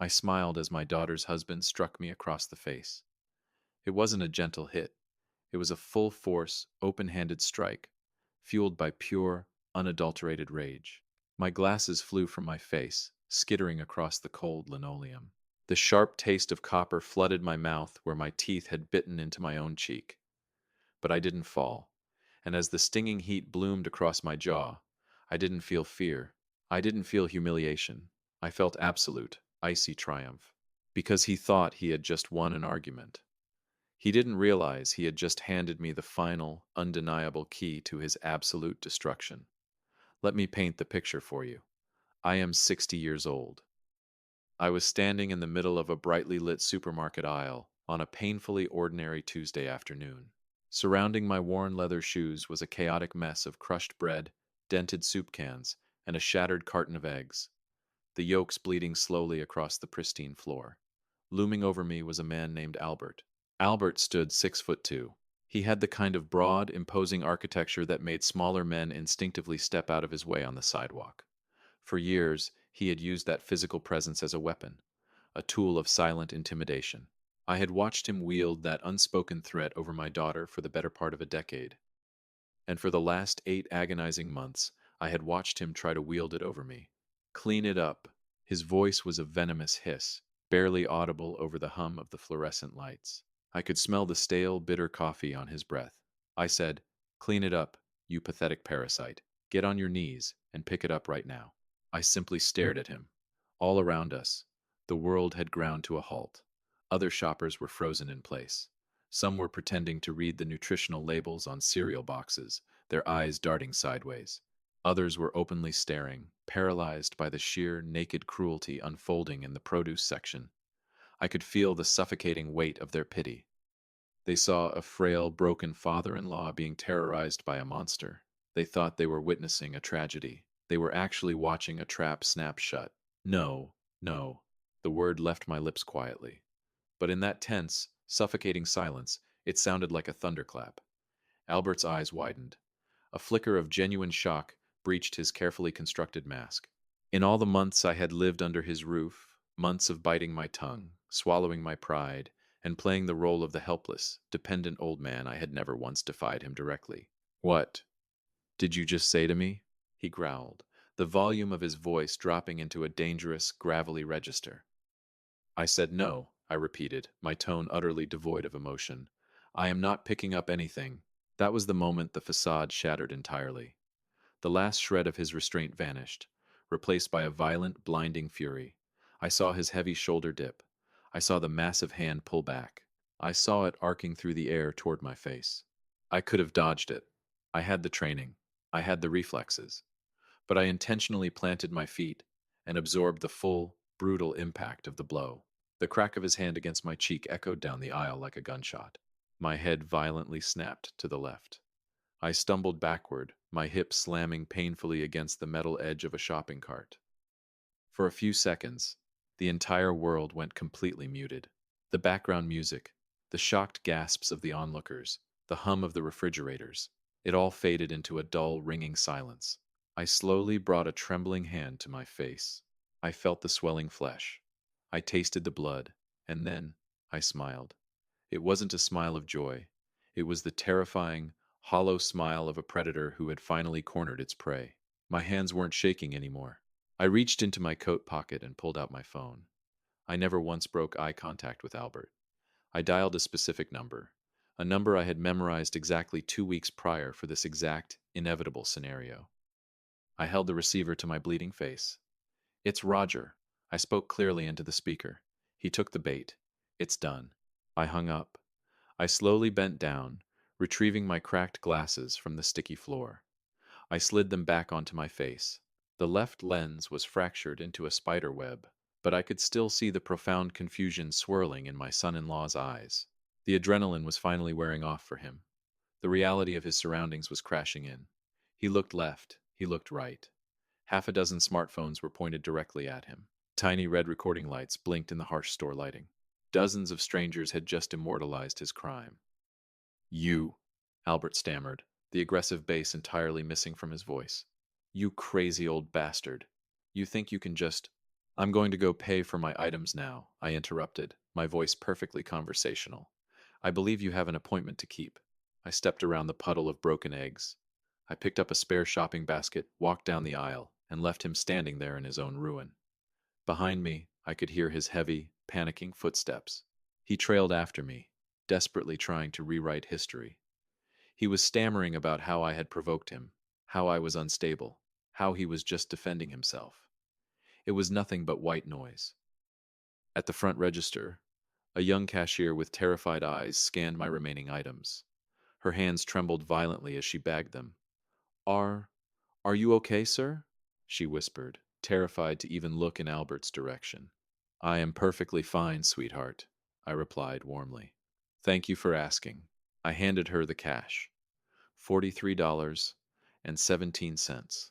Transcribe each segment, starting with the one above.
I smiled as my daughter's husband struck me across the face. It wasn't a gentle hit. It was a full-force, open-handed strike, fueled by pure, unadulterated rage. My glasses flew from my face, skittering across the cold linoleum. The sharp taste of copper flooded my mouth where my teeth had bitten into my own cheek. But I didn't fall, and as the stinging heat bloomed across my jaw, I didn't feel fear. I didn't feel humiliation. I felt absolute, icy triumph. Because he thought he had just won an argument. He didn't realize he had just handed me the final, undeniable key to his absolute destruction. Let me paint the picture for you. I am 60 years old. I was standing in the middle of a brightly lit supermarket aisle on a painfully ordinary Tuesday afternoon. Surrounding my worn leather shoes was a chaotic mess of crushed bread, dented soup cans, and a shattered carton of eggs, the yolks bleeding slowly across the pristine floor. Looming over me was a man named Albert. Albert stood 6'2". He had the kind of broad, imposing architecture that made smaller men instinctively step out of his way on the sidewalk. For years, he had used that physical presence as a weapon, a tool of silent intimidation. I had watched him wield that unspoken threat over my daughter for the better part of a decade. And for the last 8 agonizing months, I had watched him try to wield it over me. Clean it up. His voice was a venomous hiss, barely audible over the hum of the fluorescent lights. I could smell the stale, bitter coffee on his breath. I said, "Clean it up, you pathetic parasite. Get on your knees and pick it up right now." I simply stared at him. All around us, the world had ground to a halt. Other shoppers were frozen in place. Some were pretending to read the nutritional labels on cereal boxes, their eyes darting sideways. Others were openly staring, paralyzed by the sheer, naked cruelty unfolding in the produce section. I could feel the suffocating weight of their pity. They saw a frail, broken father-in-law being terrorized by a monster. They thought they were witnessing a tragedy. They were actually watching a trap snap shut. No, no. The word left my lips quietly. But in that tense, suffocating silence, it sounded like a thunderclap. Albert's eyes widened. A flicker of genuine shock breached his carefully constructed mask. In all the months I had lived under his roof, months of biting my tongue, swallowing my pride, and playing the role of the helpless, dependent old man, I had never once defied him directly. "What did you just say to me?" he growled, the volume of his voice dropping into a dangerous, gravelly register. "I said no," I repeated, my tone utterly devoid of emotion. "I am not picking up anything." That was the moment the facade shattered entirely. The last shred of his restraint vanished, replaced by a violent, blinding fury. I saw his heavy shoulder dip. I saw the massive hand pull back. I saw it arcing through the air toward my face. I could have dodged it. I had the training. I had the reflexes. But I intentionally planted my feet and absorbed the full, brutal impact of the blow. The crack of his hand against my cheek echoed down the aisle like a gunshot. My head violently snapped to the left. I stumbled backward, my hips slamming painfully against the metal edge of a shopping cart. For a few seconds, the entire world went completely muted. The background music, the shocked gasps of the onlookers, the hum of the refrigerators, it all faded into a dull, ringing silence. I slowly brought a trembling hand to my face. I felt the swelling flesh. I tasted the blood, and then I smiled. It wasn't a smile of joy. It was the terrifying, hollow smile of a predator who had finally cornered its prey. My hands weren't shaking anymore. I reached into my coat pocket and pulled out my phone. I never once broke eye contact with Albert. I dialed a specific number, a number I had memorized exactly 2 weeks prior for this exact, inevitable scenario. I held the receiver to my bleeding face. "It's Roger." I spoke clearly into the speaker. He took the bait. "It's done." I hung up. I slowly bent down, retrieving my cracked glasses from the sticky floor. I slid them back onto my face. The left lens was fractured into a spider web, but I could still see the profound confusion swirling in my son-in-law's eyes. The adrenaline was finally wearing off for him. The reality of his surroundings was crashing in. He looked left, he looked right. Half a dozen smartphones were pointed directly at him. Tiny red recording lights blinked in the harsh store lighting. Dozens of strangers had just immortalized his crime. "You," Albert stammered, the aggressive bass entirely missing from his voice. "You crazy old bastard. You think you can just I'm going to go pay for my items now, I interrupted, my voice perfectly conversational. I believe you have an appointment to keep. I stepped around the puddle of broken eggs. I picked up a spare shopping basket, walked down the aisle, and left him standing there in his own ruin. Behind me, I could hear his heavy, panicking footsteps. He trailed after me, desperately trying to rewrite history. He was stammering about how I had provoked him, how I was unstable, how he was just defending himself. It was nothing but white noise. At the front register, a young cashier with terrified eyes scanned my remaining items. Her hands trembled violently as she bagged them. Are, are you okay, sir? She whispered, terrified to even look in Albert's direction. I am perfectly fine, sweetheart, I replied warmly. Thank you for asking. I handed her the cash. $43.17.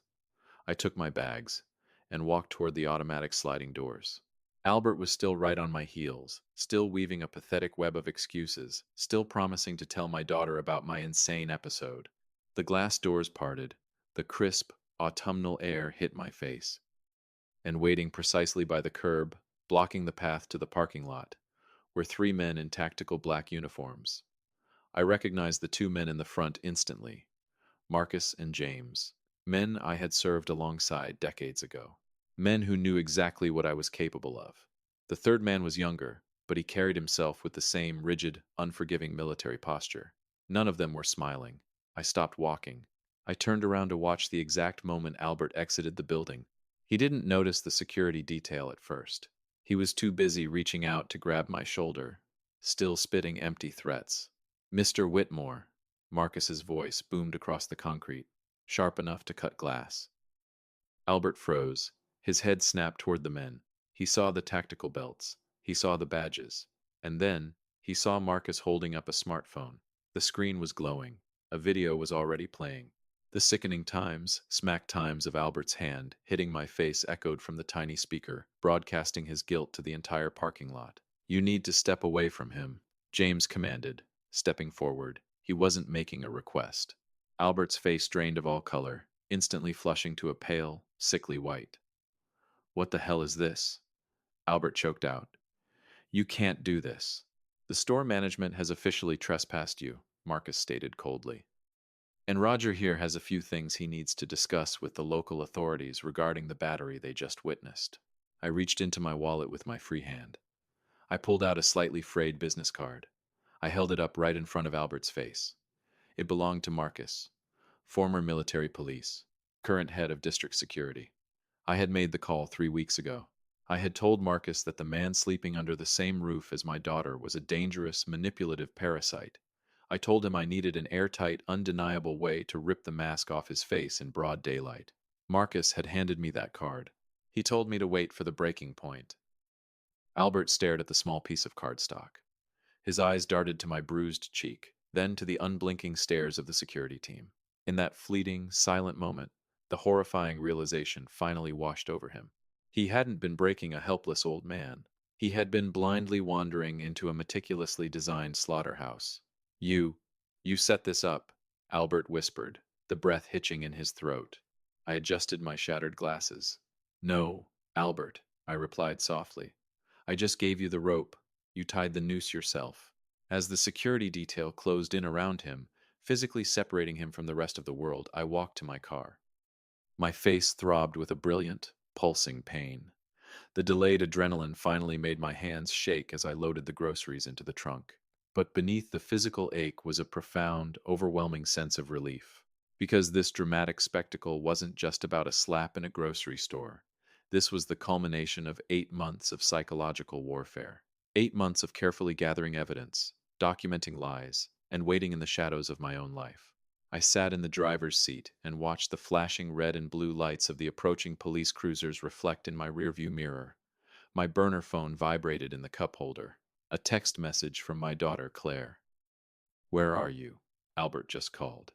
I took my bags and walked toward the automatic sliding doors. Albert was still right on my heels, still weaving a pathetic web of excuses, still promising to tell my daughter about my insane episode. The glass doors parted, the crisp, autumnal air hit my face, and waiting precisely by the curb, blocking the path to the parking lot, were three men in tactical black uniforms. I recognized the two men in the front instantly, Marcus and James, men I had served alongside decades ago, men who knew exactly what I was capable of. The third man was younger, but he carried himself with the same rigid, unforgiving military posture. None of them were smiling. I stopped walking. I turned around to watch the exact moment Albert exited the building. He didn't notice the security detail at first. He was too busy reaching out to grab my shoulder, still spitting empty threats. Mr. Whitmore, Marcus's voice boomed across the concrete, sharp enough to cut glass. Albert froze. His head snapped toward the men. He saw the tactical belts. He saw the badges. And then, he saw Marcus holding up a smartphone. The screen was glowing. A video was already playing. The sickening smack times of Albert's hand hitting my face echoed from the tiny speaker, broadcasting his guilt to the entire parking lot. You need to step away from him, James commanded, stepping forward. He wasn't making a request. Albert's face drained of all color, instantly flushing to a pale, sickly white. What the hell is this? Albert choked out. You can't do this. The store management has officially trespassed you, Marcus stated coldly. And Roger here has a few things he needs to discuss with the local authorities regarding the battery they just witnessed. I reached into my wallet with my free hand. I pulled out a slightly frayed business card. I held it up right in front of Albert's face. It belonged to Marcus, former military police, current head of district security. I had made the call 3 weeks ago. I had told Marcus that the man sleeping under the same roof as my daughter was a dangerous, manipulative parasite. I told him I needed an airtight, undeniable way to rip the mask off his face in broad daylight. Marcus had handed me that card. He told me to wait for the breaking point. Albert stared at the small piece of cardstock. His eyes darted to my bruised cheek, then to the unblinking stares of the security team. In that fleeting, silent moment, the horrifying realization finally washed over him. He hadn't been breaking a helpless old man. He had been blindly wandering into a meticulously designed slaughterhouse. You set this up, Albert whispered, the breath hitching in his throat. I adjusted my shattered glasses. No, Albert, I replied softly. I just gave you the rope. You tied the noose yourself. As the security detail closed in around him, physically separating him from the rest of the world, I walked to my car. My face throbbed with a brilliant, pulsing pain. The delayed adrenaline finally made my hands shake as I loaded the groceries into the trunk. But beneath the physical ache was a profound, overwhelming sense of relief. Because this dramatic spectacle wasn't just about a slap in a grocery store. This was the culmination of 8 months of psychological warfare. 8 months of carefully gathering evidence, documenting lies, and waiting in the shadows of my own life. I sat in the driver's seat and watched the flashing red and blue lights of the approaching police cruisers reflect in my rearview mirror. My burner phone vibrated in the cup holder. A text message from my daughter, Claire. Where are you? Albert just called.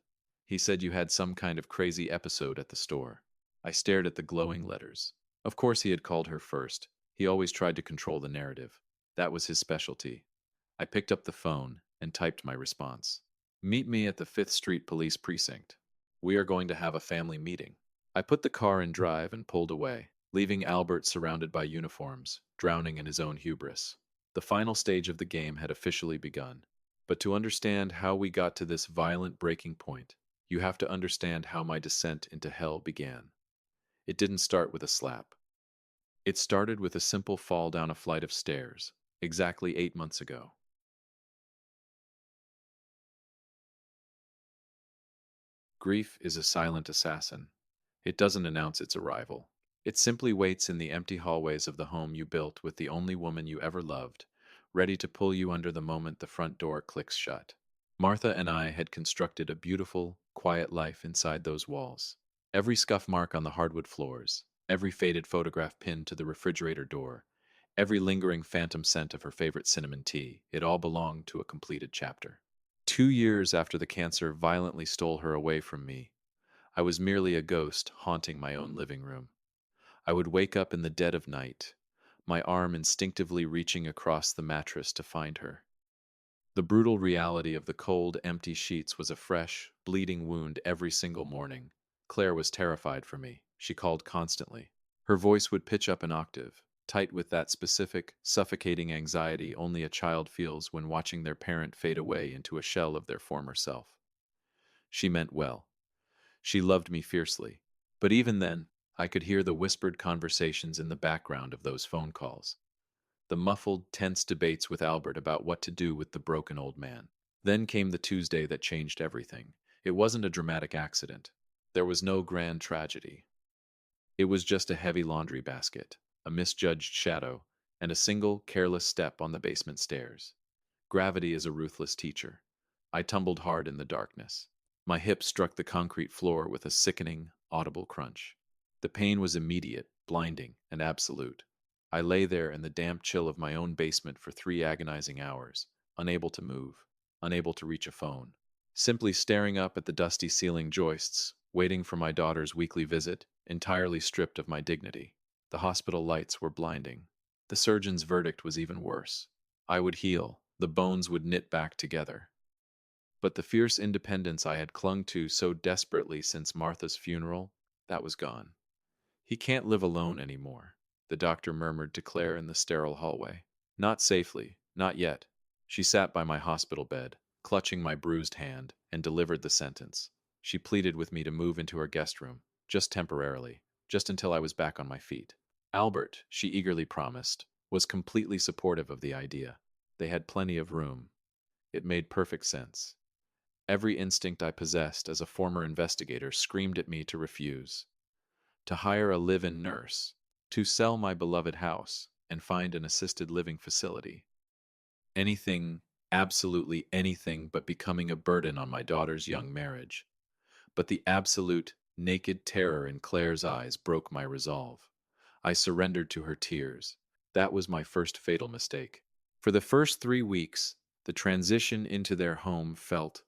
He said you had some kind of crazy episode at the store. I stared at the glowing letters. Of course he had called her first. He always tried to control the narrative. That was his specialty. I picked up the phone and typed my response. Meet me at the 5th Street Police Precinct. We are going to have a family meeting. I put the car in drive and pulled away. leaving Albert surrounded by uniforms, drowning in his own hubris. The final stage of the game had officially begun. But to understand how we got to this violent breaking point, you have to understand how my descent into hell began. It didn't start with a slap. It started with a simple fall down a flight of stairs, exactly 8 months ago. Grief is a silent assassin. It doesn't announce its arrival. It simply waits in the empty hallways of the home you built with the only woman you ever loved, ready to pull you under the moment the front door clicks shut. Martha and I had constructed a beautiful, quiet life inside those walls. Every scuff mark on the hardwood floors, every faded photograph pinned to the refrigerator door, every lingering phantom scent of her favorite cinnamon tea, it all belonged to a completed chapter. 2 years after the cancer violently stole her away from me, I was merely a ghost haunting my own living room. I would wake up in the dead of night, my arm instinctively reaching across the mattress to find her. The brutal reality of the cold, empty sheets was a fresh, bleeding wound every single morning. Claire was terrified for me. She called constantly. Her voice would pitch up an octave, tight with that specific, suffocating anxiety only a child feels when watching their parent fade away into a shell of their former self. She meant well. She loved me fiercely. But even then, I could hear the whispered conversations in the background of those phone calls. The muffled, tense debates with Albert about what to do with the broken old man. Then came the Tuesday that changed everything. It wasn't a dramatic accident. There was no grand tragedy. It was just a heavy laundry basket, a misjudged shadow, and a single, careless step on the basement stairs. Gravity is a ruthless teacher. I tumbled hard in the darkness. My hip struck the concrete floor with a sickening, audible crunch. The pain was immediate, blinding, and absolute. I lay there in the damp chill of my own basement for 3 agonizing hours, unable to move, unable to reach a phone, simply staring up at the dusty ceiling joists, waiting for my daughter's weekly visit, entirely stripped of my dignity. The hospital lights were blinding. The surgeon's verdict was even worse. I would heal, the bones would knit back together. But the fierce independence I had clung to so desperately since Martha's funeral, that was gone. He can't live alone anymore, the doctor murmured to Claire in the sterile hallway. Not safely, not yet. She sat by my hospital bed, clutching my bruised hand, and delivered the sentence. She pleaded with me to move into her guest room, just temporarily, just until I was back on my feet. Albert, she eagerly promised, was completely supportive of the idea. They had plenty of room. It made perfect sense. Every instinct I possessed as a former investigator screamed at me to refuse. To hire a live-in nurse, to sell my beloved house, and find an assisted living facility. Anything, absolutely anything but becoming a burden on my daughter's young marriage. But the absolute, naked terror in Claire's eyes broke my resolve. I surrendered to her tears. That was my first fatal mistake. For the first 3 weeks, the transition into their home felt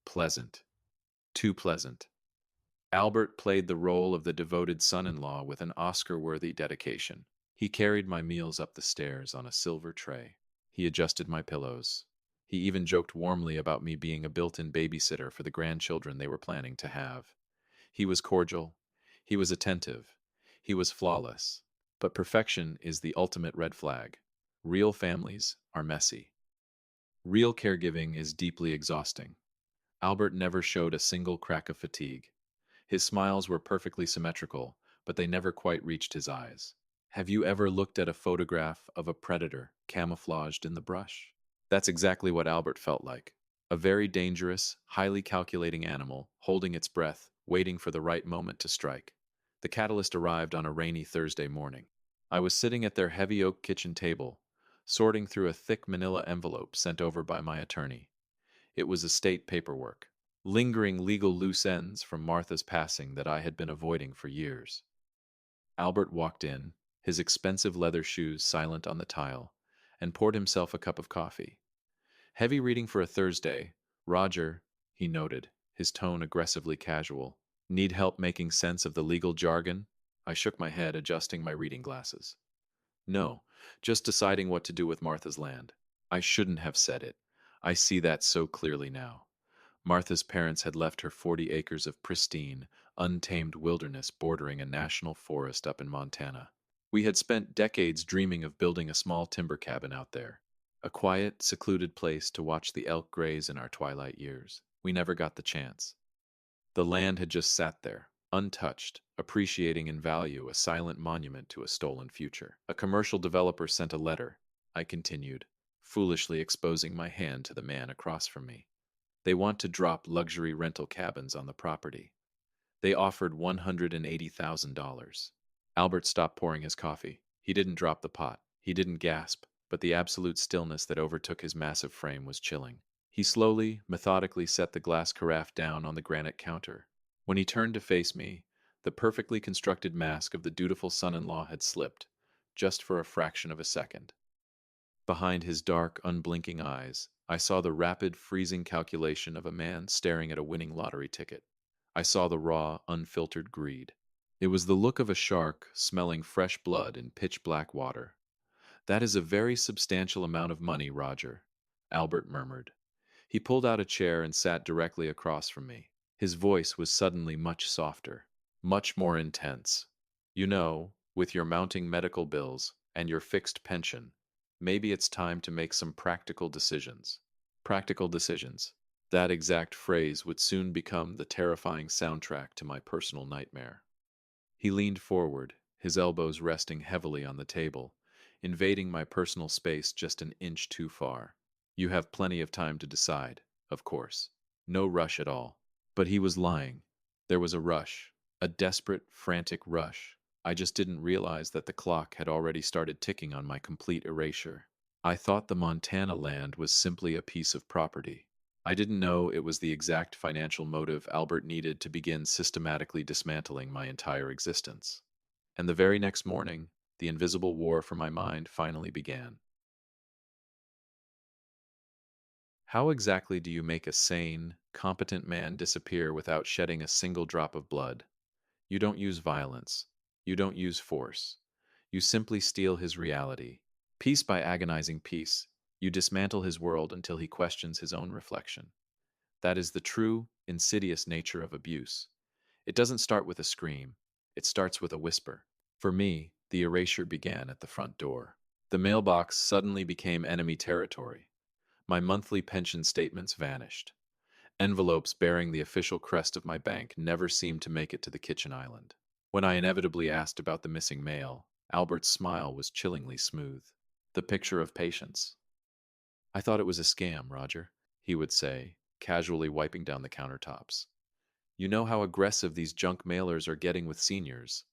pleasant. Too pleasant. Albert played the role of the devoted son-in-law with an Oscar-worthy dedication. He carried my meals up the stairs on a silver tray. He adjusted my pillows. He even joked warmly about me being a built-in babysitter for the grandchildren they were planning to have. He was cordial. He was attentive. He was flawless. But perfection is the ultimate red flag. Real families are messy. Real caregiving is deeply exhausting. Albert never showed a single crack of fatigue. His smiles were perfectly symmetrical, but they never quite reached his eyes. Have you ever looked at a photograph of a predator camouflaged in the brush? That's exactly what Albert felt like. A very dangerous, highly calculating animal, holding its breath, waiting for the right moment to strike. The catalyst arrived on a rainy Thursday morning. I was sitting at their heavy oak kitchen table, sorting through a thick manila envelope sent over by my attorney. It was estate paperwork, lingering legal loose ends from Martha's passing that I had been avoiding for years. Albert walked in, his expensive leather shoes silent on the tile, and poured himself a cup of coffee. Heavy reading for a Thursday. Roger, he noted, his tone aggressively casual. Need help making sense of the legal jargon? I shook my head, adjusting my reading glasses. No, just deciding what to do with Martha's land. I shouldn't have said it. I see that so clearly now. Martha's parents had left her 40 acres of pristine, untamed wilderness bordering a national forest up in Montana. We had spent decades dreaming of building a small timber cabin out there, a quiet, secluded place to watch the elk graze in our twilight years. We never got the chance. The land had just sat there, untouched, appreciating in value, a silent monument to a stolen future. A commercial developer sent a letter, I continued, foolishly exposing my hand to the man across from me. They want to drop luxury rental cabins on the property. They offered $180,000. Albert stopped pouring his coffee. He didn't drop the pot. He didn't gasp, but the absolute stillness that overtook his massive frame was chilling. He slowly, methodically set the glass carafe down on the granite counter. When he turned to face me, the perfectly constructed mask of the dutiful son-in-law had slipped, just for a fraction of a second. Behind his dark, unblinking eyes, I saw the rapid, freezing calculation of a man staring at a winning lottery ticket. I saw the raw, unfiltered greed. It was the look of a shark smelling fresh blood in pitch-black water. "That is a very substantial amount of money, Roger," Albert murmured. He pulled out a chair and sat directly across from me. His voice was suddenly much softer, much more intense. "You know, with your mounting medical bills and your fixed pension, maybe it's time to make some practical decisions." Practical decisions. That exact phrase would soon become the terrifying soundtrack to my personal nightmare. He leaned forward, his elbows resting heavily on the table, invading my personal space just an inch too far. "You have plenty of time to decide, of course. No rush at all." But he was lying. There was a rush, a desperate, frantic rush. I just didn't realize that the clock had already started ticking on my complete erasure. I thought the Montana land was simply a piece of property. I didn't know it was the exact financial motive Albert needed to begin systematically dismantling my entire existence. And the very next morning, the invisible war for my mind finally began. How exactly do you make a sane, competent man disappear without shedding a single drop of blood? You don't use violence. You don't use force. You simply steal his reality. Piece by agonizing piece, you dismantle his world until he questions his own reflection. That is the true, insidious nature of abuse. It doesn't start with a scream. It starts with a whisper. For me, the erasure began at the front door. The mailbox suddenly became enemy territory. My monthly pension statements vanished. Envelopes bearing the official crest of my bank never seemed to make it to the kitchen island. When I inevitably asked about the missing mail, Albert's smile was chillingly smooth. The picture of patience. "I thought it was a scam, Roger," he would say, casually wiping down the countertops. "You know how aggressive these junk mailers are getting with seniors."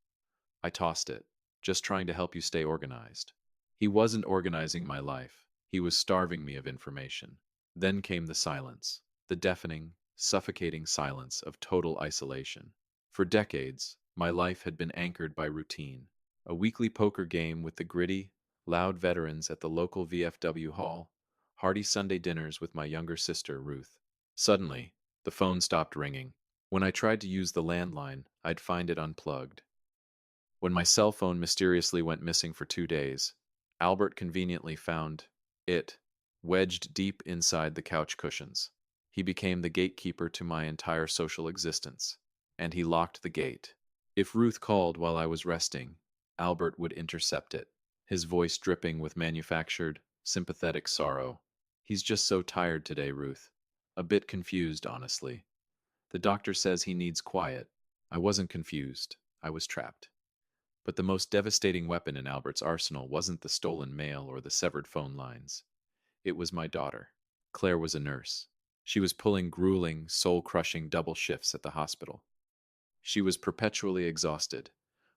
I tossed it, just trying to help you stay organized. He wasn't organizing my life. He was starving me of information. Then came the silence, the deafening, suffocating silence of total isolation. For decades, my life had been anchored by routine. A weekly poker game with the gritty, loud veterans at the local VFW hall, hearty Sunday dinners with my younger sister, Ruth. Suddenly, the phone stopped ringing. When I tried to use the landline, I'd find it unplugged. When my cell phone mysteriously went missing for 2 days, Albert conveniently found it wedged deep inside the couch cushions. He became the gatekeeper to my entire social existence, and he locked the gate. If Ruth called while I was resting, Albert would intercept it, his voice dripping with manufactured, sympathetic sorrow. "He's just so tired today, Ruth. A bit confused, honestly. The doctor says he needs quiet." I wasn't confused. I was trapped. But the most devastating weapon in Albert's arsenal wasn't the stolen mail or the severed phone lines. It was my daughter. Claire was a nurse. She was pulling grueling, soul-crushing double shifts at the hospital. She was perpetually exhausted.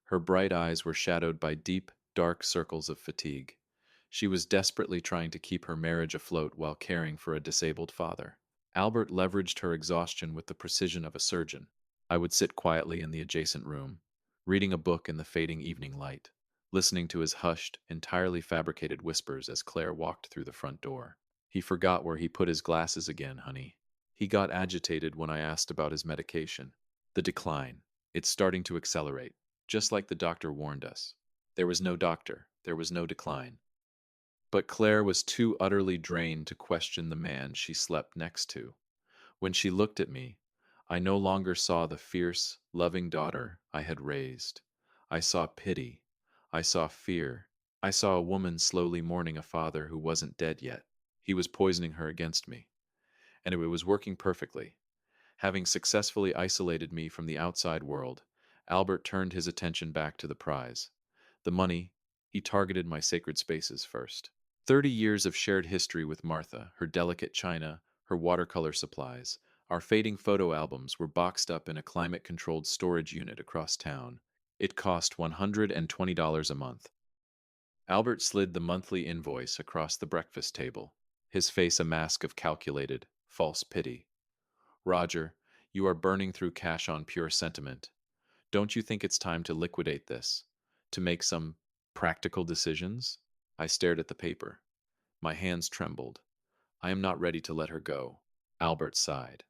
Her bright eyes were shadowed by deep, dark circles of fatigue. She was desperately trying to keep her marriage afloat while caring for a disabled father. Albert leveraged her exhaustion with the precision of a surgeon. I would sit quietly in the adjacent room, reading a book in the fading evening light, listening to his hushed, entirely fabricated whispers as Claire walked through the front door. "He forgot where he put his glasses again, honey." He got agitated when I asked about his medication. "The decline. It's starting to accelerate, just like the doctor warned us." There was no doctor. There was no decline. But Claire was too utterly drained to question the man she slept next to. When she looked at me, I no longer saw the fierce, loving daughter I had raised. I saw pity. I saw fear. I saw a woman slowly mourning a father who wasn't dead yet. He was poisoning her against me, and it was working perfectly. Having successfully isolated me from the outside world, Albert turned his attention back to the prize. The money, he targeted my sacred spaces first. 30 years of shared history with Martha, her delicate china, her watercolor supplies, our fading photo albums were boxed up in a climate controlled storage unit across town. It cost $120 a month. Albert slid the monthly invoice across the breakfast table, his face a mask of calculated, false pity. Roger, you are burning through cash on pure sentiment. Don't you think it's time to liquidate this? To make some practical decisions? I stared at the paper. My hands trembled. I am not ready to let her go. Albert sighed.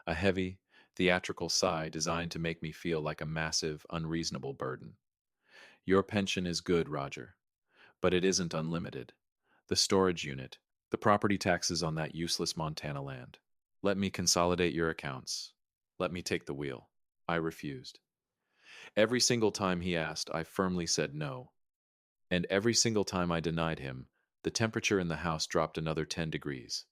A heavy, theatrical sigh designed to make me feel like a massive, unreasonable burden. Your pension is good, Roger, but it isn't unlimited. The storage unit, the property taxes on that useless Montana land. Let me consolidate your accounts. Let me take the wheel. I refused. Every single time he asked, I firmly said no. And every single time I denied him, the temperature in the house dropped another 10 degrees.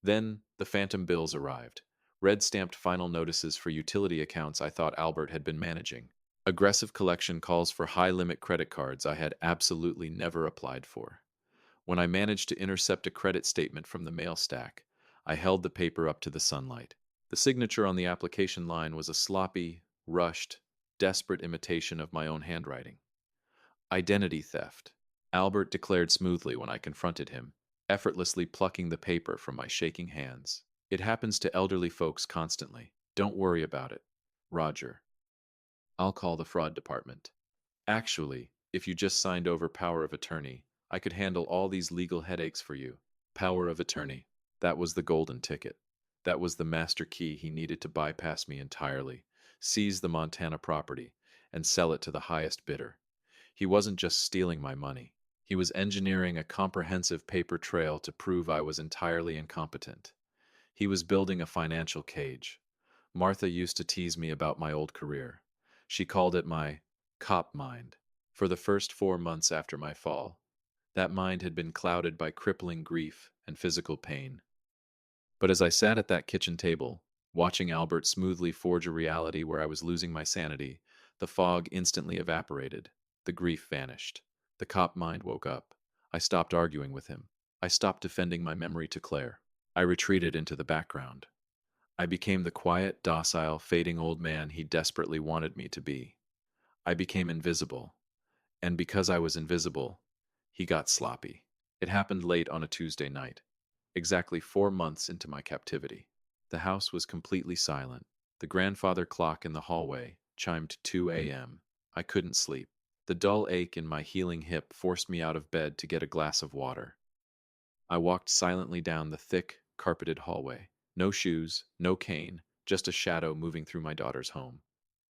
Then the phantom bills arrived. Red stamped final notices for utility accounts I thought Albert had been managing. Aggressive collection calls for high limit credit cards I had absolutely never applied for. When I managed to intercept a credit statement from the mail stack, I held the paper up to the sunlight. The signature on the application line was a sloppy, rushed, desperate imitation of my own handwriting. Identity theft, Albert declared smoothly when I confronted him, effortlessly plucking the paper from my shaking hands. It happens to elderly folks constantly. Don't worry about it. Roger. I'll call the fraud department. Actually, if you just signed over power of attorney, I could handle all these legal headaches for you. Power of attorney. That was the golden ticket. That was the master key he needed to bypass me entirely, seize the Montana property, and sell it to the highest bidder. He wasn't just stealing my money. He was engineering a comprehensive paper trail to prove I was entirely incompetent. He was building a financial cage. Martha used to tease me about my old career. She called it my cop mind. For the first 4 months after my fall, that mind had been clouded by crippling grief and physical pain. But as I sat at that kitchen table, watching Albert smoothly forge a reality where I was losing my sanity, the fog instantly evaporated. The grief vanished. The cop mind woke up. I stopped arguing with him. I stopped defending my memory to Claire. I retreated into the background. I became the quiet, docile, fading old man he desperately wanted me to be. I became invisible. And because I was invisible, he got sloppy. It happened late on a Tuesday night, exactly 4 months into my captivity. The house was completely silent. The grandfather clock in the hallway chimed 2 a.m. I couldn't sleep. The dull ache in my healing hip forced me out of bed to get a glass of water. I walked silently down the thick, carpeted hallway. No shoes, no cane, just a shadow moving through my daughter's home.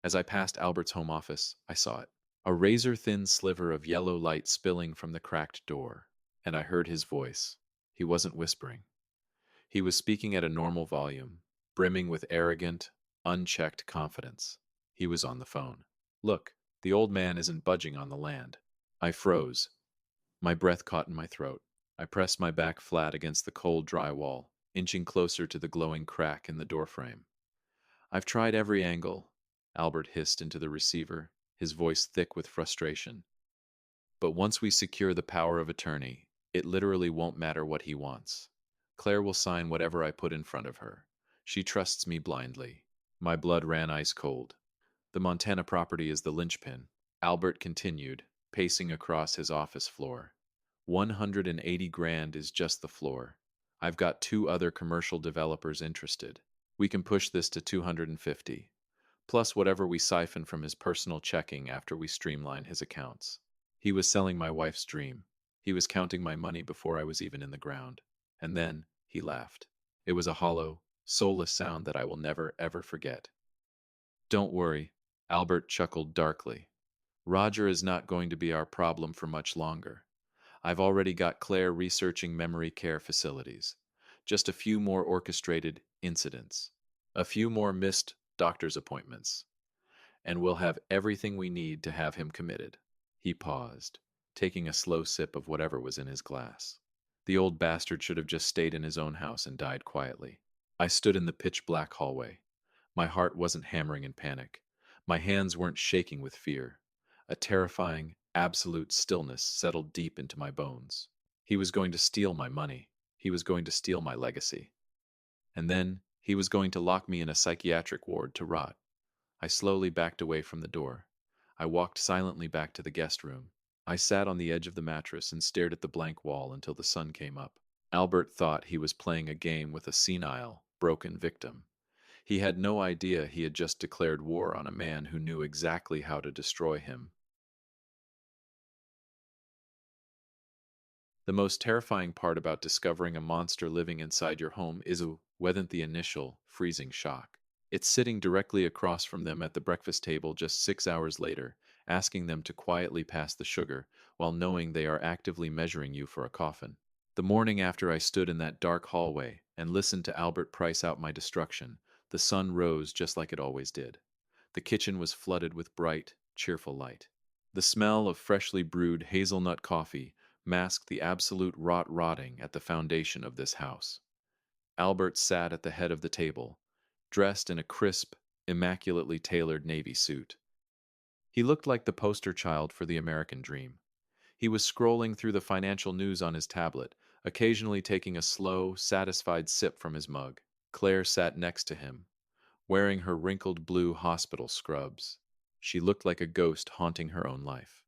As I passed Albert's home office, I saw it. A razor-thin sliver of yellow light spilling from the cracked door, and I heard his voice. He wasn't whispering. He was speaking at a normal volume, brimming with arrogant, unchecked confidence. He was on the phone. Look, the old man isn't budging on the land. I froze. My breath caught in my throat. I pressed my back flat against the cold, dry wall, inching closer to the glowing crack in the doorframe. I've tried every angle, Albert hissed into the receiver, his voice thick with frustration. But once we secure the power of attorney, it literally won't matter what he wants. Claire will sign whatever I put in front of her. She trusts me blindly. My blood ran ice cold. The Montana property is the linchpin, Albert continued, pacing across his office floor. 180 grand is just the floor. I've got 2 other commercial developers interested. We can push this to 250, plus whatever we siphon from his personal checking after we streamline his accounts. He was selling my wife's dream. He was counting my money before I was even in the ground. And then he laughed. It was a hollow, soulless sound that I will never, ever forget. Don't worry, Albert chuckled darkly. Roger is not going to be our problem for much longer. I've already got Claire researching memory care facilities. Just a few more orchestrated incidents. A few more missed doctor's appointments, and we'll have everything we need to have him committed. He paused, taking a slow sip of whatever was in his glass. The old bastard should have just stayed in his own house and died quietly. I stood in the pitch black hallway. My heart wasn't hammering in panic. My hands weren't shaking with fear. A terrifying, absolute stillness settled deep into my bones. He was going to steal my money. He was going to steal my legacy. And then he was going to lock me in a psychiatric ward to rot. I slowly backed away from the door. I walked silently back to the guest room. I sat on the edge of the mattress and stared at the blank wall until the sun came up. Albert thought he was playing a game with a senile, broken victim. He had no idea he had just declared war on a man who knew exactly how to destroy him. The most terrifying part about discovering a monster living inside your home wasn't the initial, freezing shock. It's sitting directly across from them at the breakfast table just 6 hours later, asking them to quietly pass the sugar, while knowing they are actively measuring you for a coffin. The morning after I stood in that dark hallway and listened to Albert price out my destruction, the sun rose just like it always did. The kitchen was flooded with bright, cheerful light. The smell of freshly brewed hazelnut coffee masked the absolute rotting at the foundation of this house. Albert sat at the head of the table, dressed in a crisp, immaculately tailored navy suit. He looked like the poster child for the American dream. He was scrolling through the financial news on his tablet, occasionally taking a slow, satisfied sip from his mug. Claire sat next to him, wearing her wrinkled blue hospital scrubs. She looked like a ghost haunting her own life.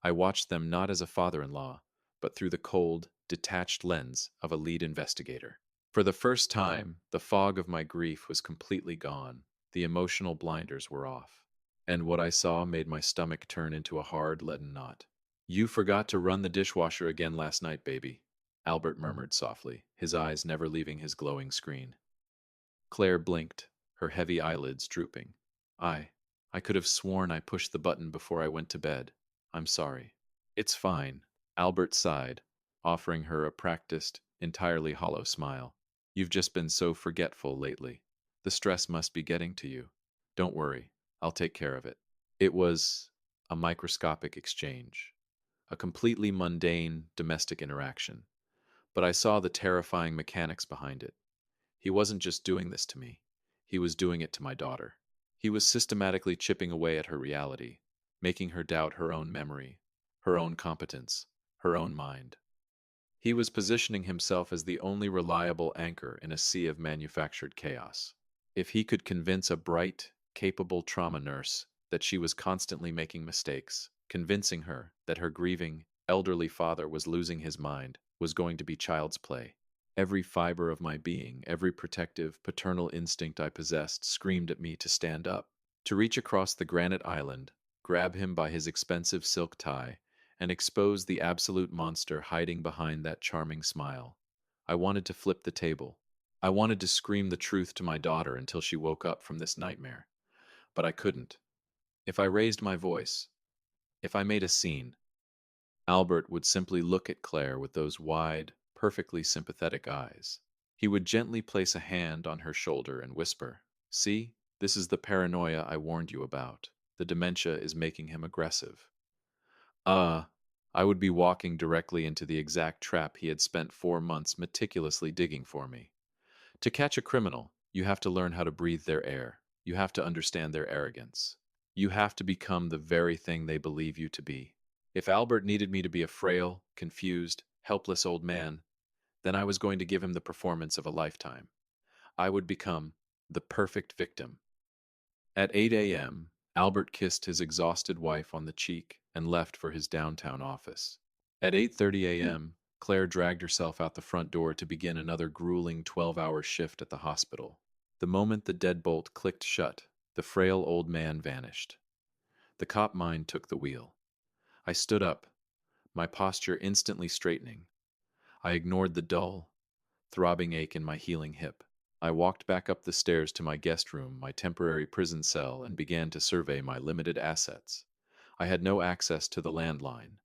I watched them not as a father-in-law, but through the cold, detached lens of a lead investigator. For the first time, the fog of my grief was completely gone. The emotional blinders were off. And what I saw made my stomach turn into a hard, leaden knot. "You forgot to run the dishwasher again last night, baby," Albert murmured softly, his eyes never leaving his glowing screen. Claire blinked, her heavy eyelids drooping. I I could have sworn I pushed the button before I went to bed. I'm sorry." "It's fine," Albert sighed, offering her a practiced, entirely hollow smile. "You've just been so forgetful lately. The stress must be getting to you. Don't worry, I'll take care of it." It was a microscopic exchange, a completely mundane domestic interaction, but I saw the terrifying mechanics behind it. He wasn't just doing this to me, he was doing it to my daughter. He was systematically chipping away at her reality, making her doubt her own memory, her own competence, her own mind. He was positioning himself as the only reliable anchor in a sea of manufactured chaos. If he could convince a bright, capable trauma nurse that she was constantly making mistakes, convincing her that her grieving, elderly father was losing his mind was going to be child's play. Every fiber of my being, every protective, paternal instinct I possessed screamed at me to stand up, to reach across the granite island, grab him by his expensive silk tie, and expose the absolute monster hiding behind that charming smile. I wanted to flip the table. I wanted to scream the truth to my daughter until she woke up from this nightmare. But I couldn't. If I raised my voice, if I made a scene, Albert would simply look at Claire with those wide, perfectly sympathetic eyes. He would gently place a hand on her shoulder and whisper, "See, this is the paranoia I warned you about. The dementia is making him aggressive." Uh, I would be walking directly into the exact trap he had spent 4 months meticulously digging for me. To catch a criminal, you have to learn how to breathe their air. You have to understand their arrogance. You have to become the very thing they believe you to be. If Albert needed me to be a frail, confused, helpless old man, then I was going to give him the performance of a lifetime. I would become the perfect victim. At 8 a.m., Albert kissed his exhausted wife on the cheek and left for his downtown office. At 8:30 a.m., Claire dragged herself out the front door to begin another grueling 12-hour shift at the hospital. The moment the deadbolt clicked shut, the frail old man vanished. The cop mind took the wheel. I stood up, my posture instantly straightening. I ignored the dull, throbbing ache in my healing hip. I walked back up the stairs to my guest room, my temporary prison cell, and began to survey my limited assets. I had no access to the landline.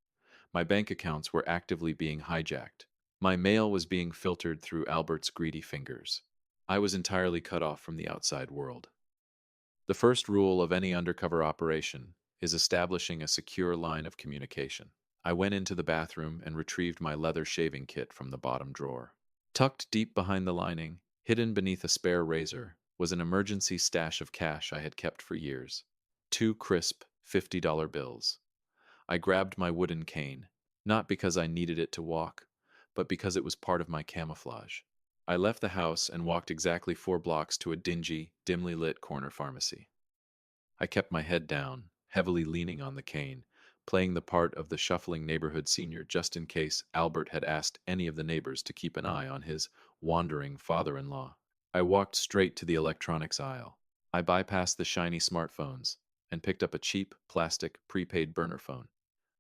My bank accounts were actively being hijacked. My mail was being filtered through Albert's greedy fingers. I was entirely cut off from the outside world. The first rule of any undercover operation is establishing a secure line of communication. I went into the bathroom and retrieved my leather shaving kit from the bottom drawer. Tucked deep behind the lining, hidden beneath a spare razor, was an emergency stash of cash I had kept for years. Two crisp $50 bills. I grabbed my wooden cane, not because I needed it to walk, but because it was part of my camouflage. I left the house and walked exactly 4 blocks to a dingy, dimly lit corner pharmacy. I kept my head down, heavily leaning on the cane, playing the part of the shuffling neighborhood senior just in case Albert had asked any of the neighbors to keep an eye on his wandering father-in-law. I walked straight to the electronics aisle. I bypassed the shiny smartphones and picked up a cheap, plastic, prepaid burner phone.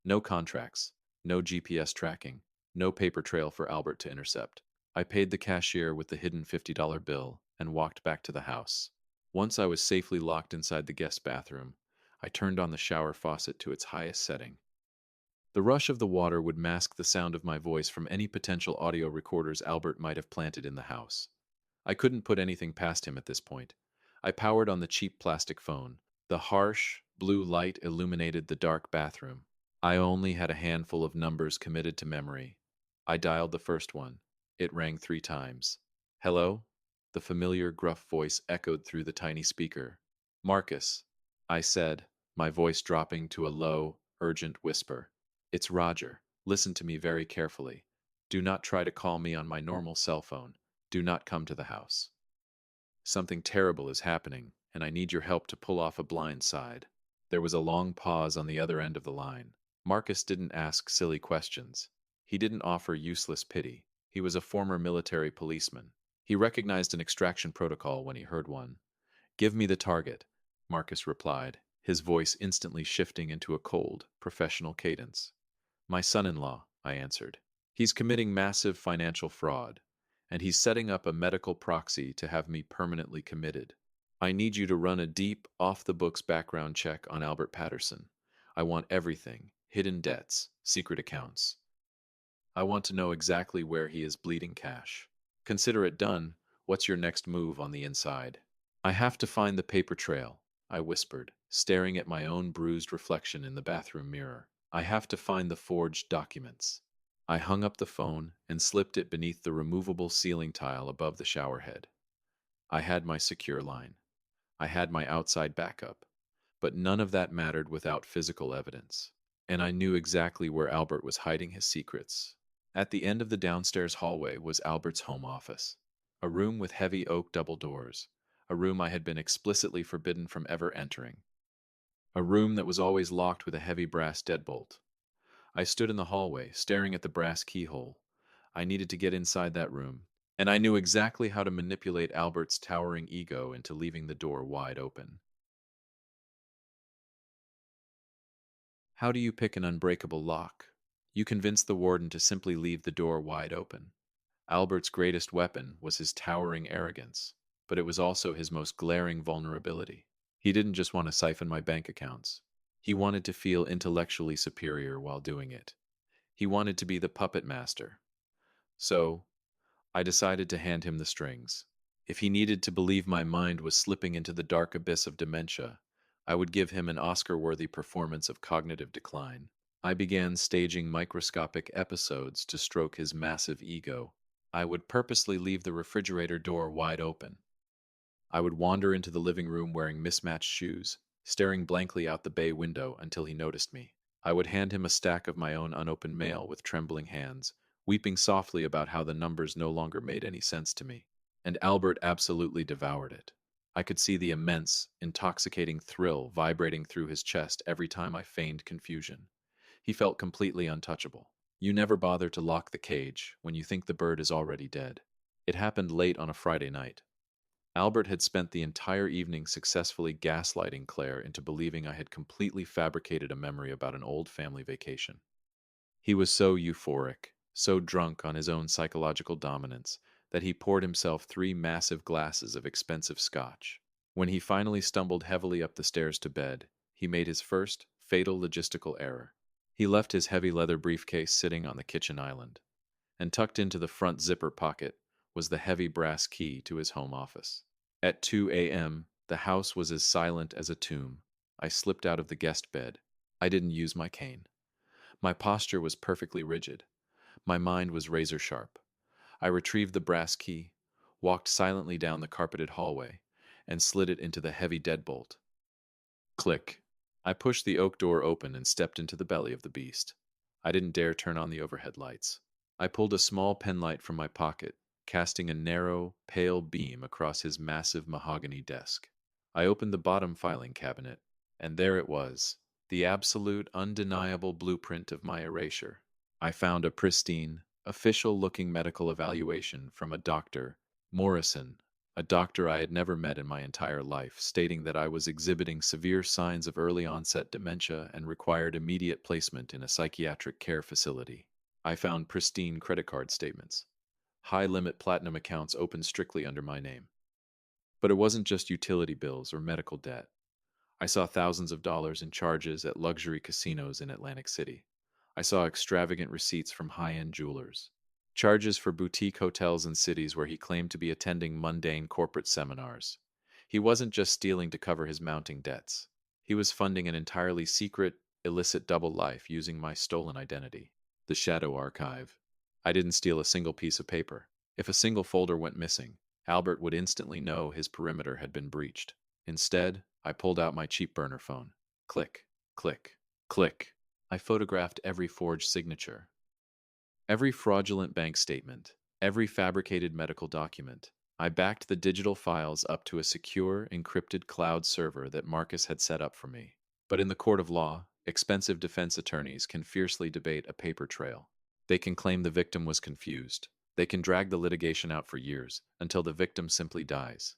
No contracts, no GPS tracking, no paper trail for Albert to intercept. I paid the cashier with the hidden $50 bill and walked back to the house. Once I was safely locked inside the guest bathroom, I turned on the shower faucet to its highest setting. The rush of the water would mask the sound of my voice from any potential audio recorders Albert might have planted in the house. I couldn't put anything past him at this point. I powered on the cheap plastic phone. The harsh, blue light illuminated the dark bathroom. I only had a handful of numbers committed to memory. I dialed the first one. It rang 3 times. Hello? The familiar gruff voice echoed through the tiny speaker. Marcus, I said, my voice dropping to a low, urgent whisper. It's Roger. Listen to me very carefully. Do not try to call me on my normal cell phone. Do not come to the house. Something terrible is happening, and I need your help to pull off a blind side. There was a long pause on the other end of the line. Marcus didn't ask silly questions. He didn't offer useless pity. He was a former military policeman. He recognized an extraction protocol when he heard one. Give me the target, Marcus replied, his voice instantly shifting into a cold, professional cadence. My son-in-law, I answered. He's committing massive financial fraud, and he's setting up a medical proxy to have me permanently committed. I need you to run a deep, off-the-books background check on Albert Patterson. I want everything, hidden debts, secret accounts. I want to know exactly where he is bleeding cash. Consider it done. What's your next move on the inside? I have to find the paper trail, I whispered, staring at my own bruised reflection in the bathroom mirror. I have to find the forged documents. I hung up the phone and slipped it beneath the removable ceiling tile above the shower head. I had my secure line. I had my outside backup. But none of that mattered without physical evidence. And I knew exactly where Albert was hiding his secrets. At the end of the downstairs hallway was Albert's home office, a room with heavy oak double doors, a room I had been explicitly forbidden from ever entering, a room that was always locked with a heavy brass deadbolt. I stood in the hallway, staring at the brass keyhole. I needed to get inside that room, and I knew exactly how to manipulate Albert's towering ego into leaving the door wide open. How do you pick an unbreakable lock? You convince the warden to simply leave the door wide open. Albert's greatest weapon was his towering arrogance, but it was also his most glaring vulnerability. He didn't just want to siphon my bank accounts. He wanted to feel intellectually superior while doing it. He wanted to be the puppet master. So, I decided to hand him the strings. If he needed to believe my mind was slipping into the dark abyss of dementia, I would give him an Oscar-worthy performance of cognitive decline. I began staging microscopic episodes to stroke his massive ego. I would purposely leave the refrigerator door wide open. I would wander into the living room wearing mismatched shoes, staring blankly out the bay window until he noticed me. I would hand him a stack of my own unopened mail with trembling hands, weeping softly about how the numbers no longer made any sense to me. And Albert absolutely devoured it. I could see the immense, intoxicating thrill vibrating through his chest every time I feigned confusion. He felt completely untouchable. You never bother to lock the cage when you think the bird is already dead. It happened late on a Friday night. Albert had spent the entire evening successfully gaslighting Claire into believing I had completely fabricated a memory about an old family vacation. He was so euphoric, so drunk on his own psychological dominance, that he poured himself 3 massive glasses of expensive scotch. When he finally stumbled heavily up the stairs to bed, he made his first, fatal logistical error. He left his heavy leather briefcase sitting on the kitchen island, and tucked into the front zipper pocket was the heavy brass key to his home office. At 2 a.m., The house was as silent as a tomb. I slipped out of the guest bed. I didn't use my cane. My posture was perfectly rigid. My mind was razor sharp. I retrieved the brass key, walked silently down the carpeted hallway, and slid it into the heavy deadbolt. Click. I pushed the oak door open and stepped into the belly of the beast. I didn't dare turn on the overhead lights. I pulled a small penlight from my pocket, casting a narrow, pale beam across his massive mahogany desk. I opened the bottom filing cabinet, and there it was, the absolute, undeniable blueprint of my erasure. I found a pristine, official-looking medical evaluation from a Dr. Morrison, a doctor I had never met in my entire life, stating that I was exhibiting severe signs of early-onset dementia and required immediate placement in a psychiatric care facility. I found pristine credit card statements, high-limit platinum accounts opened strictly under my name. But it wasn't just utility bills or medical debt. I saw thousands of dollars in charges at luxury casinos in Atlantic City. I saw extravagant receipts from high-end jewelers, charges for boutique hotels in cities where he claimed to be attending mundane corporate seminars. He wasn't just stealing to cover his mounting debts. He was funding an entirely secret, illicit double life using my stolen identity. The Shadow Archive. I didn't steal a single piece of paper. If a single folder went missing, Albert would instantly know his perimeter had been breached. Instead, I pulled out my cheap burner phone. Click, click, click. I photographed every forged signature, every fraudulent bank statement, every fabricated medical document. I backed the digital files up to a secure, encrypted cloud server that Marcus had set up for me. But in the court of law, expensive defense attorneys can fiercely debate a paper trail. They can claim the victim was confused. They can drag the litigation out for years, until the victim simply dies.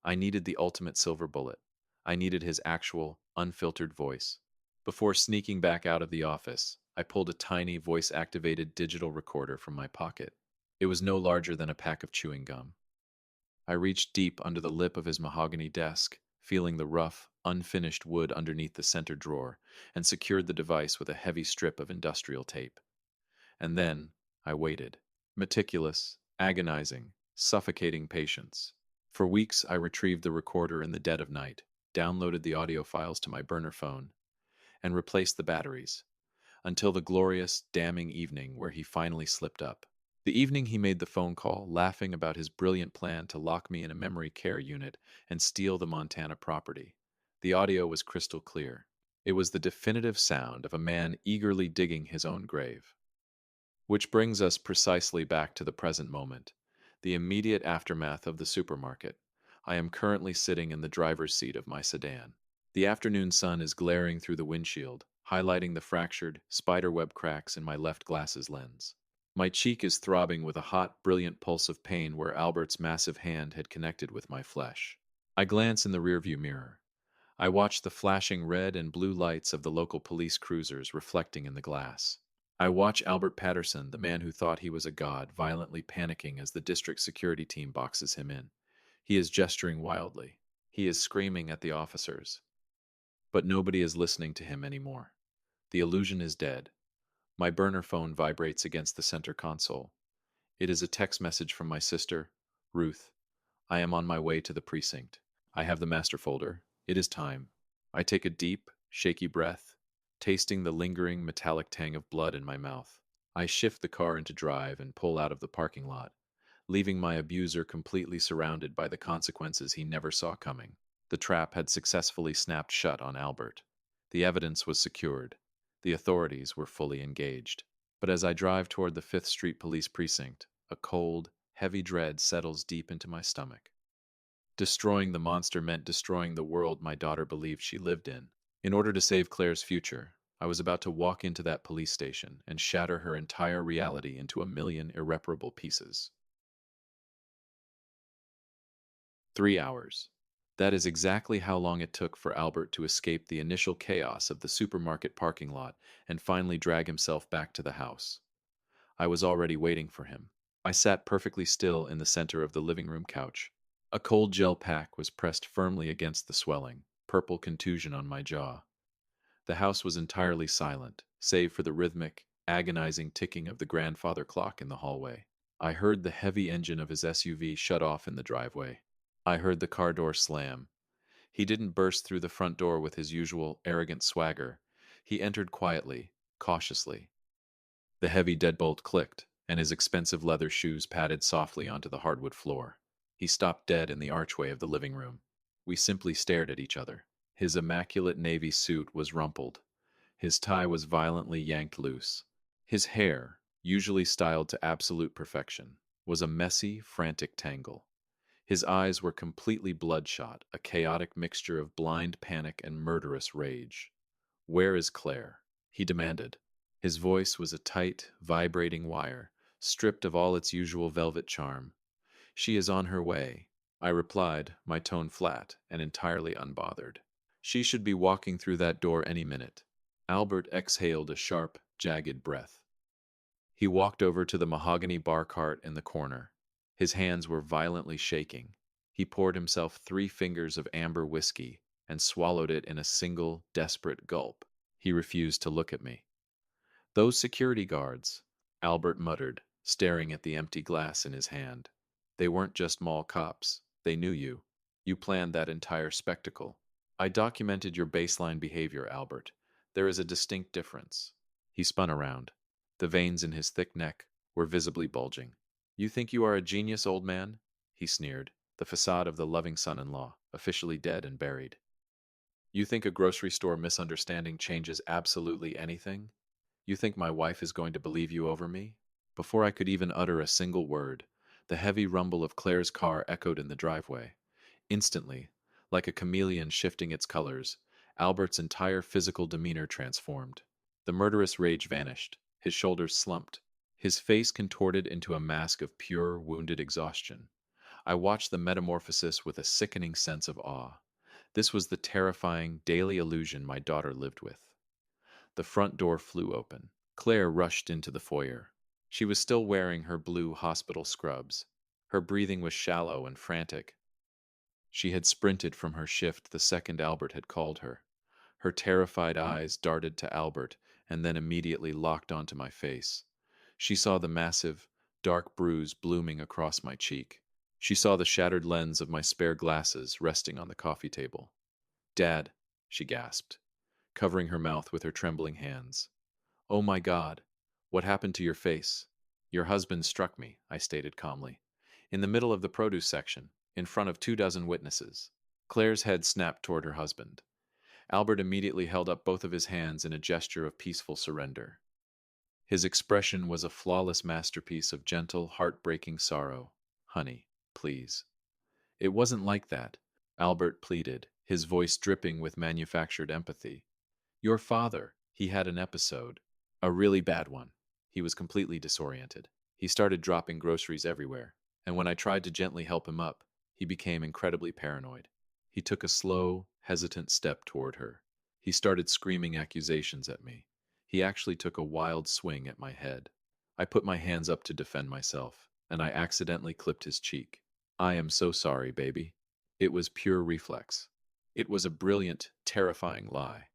I needed the ultimate silver bullet. I needed his actual, unfiltered voice. Before sneaking back out of the office, I pulled a tiny voice-activated digital recorder from my pocket. It was no larger than a pack of chewing gum. I reached deep under the lip of his mahogany desk, feeling the rough, unfinished wood underneath the center drawer, and secured the device with a heavy strip of industrial tape. And then I waited. Meticulous, agonizing, suffocating patience. For weeks, I retrieved the recorder in the dead of night, downloaded the audio files to my burner phone, and replaced the batteries, until the glorious, damning evening where he finally slipped up. The evening he made the phone call, laughing about his brilliant plan to lock me in a memory care unit and steal the Montana property. The audio was crystal clear. It was the definitive sound of a man eagerly digging his own grave. Which brings us precisely back to the present moment, the immediate aftermath of the supermarket. I am currently sitting in the driver's seat of my sedan. The afternoon sun is glaring through the windshield, highlighting the fractured, spiderweb cracks in my left glass's lens. My cheek is throbbing with a hot, brilliant pulse of pain where Albert's massive hand had connected with my flesh. I glance in the rearview mirror. I watch the flashing red and blue lights of the local police cruisers reflecting in the glass. I watch Albert Patterson, the man who thought he was a god, violently panicking as the district security team boxes him in. He is gesturing wildly. He is screaming at the officers. But nobody is listening to him anymore. The illusion is dead. My burner phone vibrates against the center console. It is a text message from my sister, Ruth. I am on my way to the precinct. I have the master folder. It is time. I take a deep, shaky breath, tasting the lingering metallic tang of blood in my mouth. I shift the car into drive and pull out of the parking lot, leaving my abuser completely surrounded by the consequences he never saw coming. The trap had successfully snapped shut on Albert. The evidence was secured. The authorities were fully engaged. But as I drive toward the 5th Street Police Precinct, a cold, heavy dread settles deep into my stomach. Destroying the monster meant destroying the world my daughter believed she lived in. In order to save Claire's future, I was about to walk into that police station and shatter her entire reality into a million irreparable pieces. 3 hours. That is exactly how long it took for Albert to escape the initial chaos of the supermarket parking lot and finally drag himself back to the house. I was already waiting for him. I sat perfectly still in the center of the living room couch. A cold gel pack was pressed firmly against the swelling, purple contusion on my jaw. The house was entirely silent, save for the rhythmic, agonizing ticking of the grandfather clock in the hallway. I heard the heavy engine of his SUV shut off in the driveway. I heard the car door slam, He didn't burst through the front door with his usual arrogant swagger. He entered quietly, cautiously. The heavy deadbolt clicked, and his expensive leather shoes padded softly onto the hardwood floor. He stopped dead in the archway of the living room. We simply stared at each other. His immaculate navy suit was rumpled. His tie was violently yanked loose. His hair, usually styled to absolute perfection, was a messy, frantic tangle. His eyes were completely bloodshot, a chaotic mixture of blind panic and murderous rage. "Where is Claire?" he demanded. His voice was a tight, vibrating wire, stripped of all its usual velvet charm. "She is on her way," I replied, my tone flat and entirely unbothered. "She should be walking through that door any minute." Albert exhaled a sharp, jagged breath. He walked over to the mahogany bar cart in the corner. His hands were violently shaking. He poured himself 3 fingers of amber whiskey and swallowed it in a single, desperate gulp. He refused to look at me. "Those security guards," Albert muttered, staring at the empty glass in his hand. "They weren't just mall cops. They knew you. You planned that entire spectacle. I documented your baseline behavior, Albert. There is a distinct difference." He spun around. The veins in his thick neck were visibly bulging. "You think you are a genius, old man?" he sneered, the facade of the loving son-in-law, officially dead and buried. "You think a grocery store misunderstanding changes absolutely anything? You think my wife is going to believe you over me?" Before I could even utter a single word, the heavy rumble of Claire's car echoed in the driveway. Instantly, like a chameleon shifting its colors, Albert's entire physical demeanor transformed. The murderous rage vanished, his shoulders slumped, his face contorted into a mask of pure, wounded exhaustion. I watched the metamorphosis with a sickening sense of awe. This was the terrifying, daily illusion my daughter lived with. The front door flew open. Claire rushed into the foyer. She was still wearing her blue hospital scrubs. Her breathing was shallow and frantic. She had sprinted from her shift the second Albert had called her. Her terrified eyes darted to Albert and then immediately locked onto my face. She saw the massive, dark bruise blooming across my cheek. She saw the shattered lens of my spare glasses resting on the coffee table. "Dad," she gasped, covering her mouth with her trembling hands. "Oh my God, what happened to your face?" "Your husband struck me," I stated calmly, "in the middle of the produce section, in front of 24 witnesses." Claire's head snapped toward her husband. Albert immediately held up both of his hands in a gesture of peaceful surrender. His expression was a flawless masterpiece of gentle, heartbreaking sorrow. "Honey, please." "It wasn't like that," Albert pleaded, his voice dripping with manufactured empathy. "Your father, he had an episode. A really bad one. He was completely disoriented. He started dropping groceries everywhere, and when I tried to gently help him up, he became incredibly paranoid. He took a slow, hesitant step toward her. He started screaming accusations at me. He actually took a wild swing at my head. I put my hands up to defend myself, and I accidentally clipped his cheek. I am so sorry, baby. It was pure reflex. It was a brilliant, terrifying lie."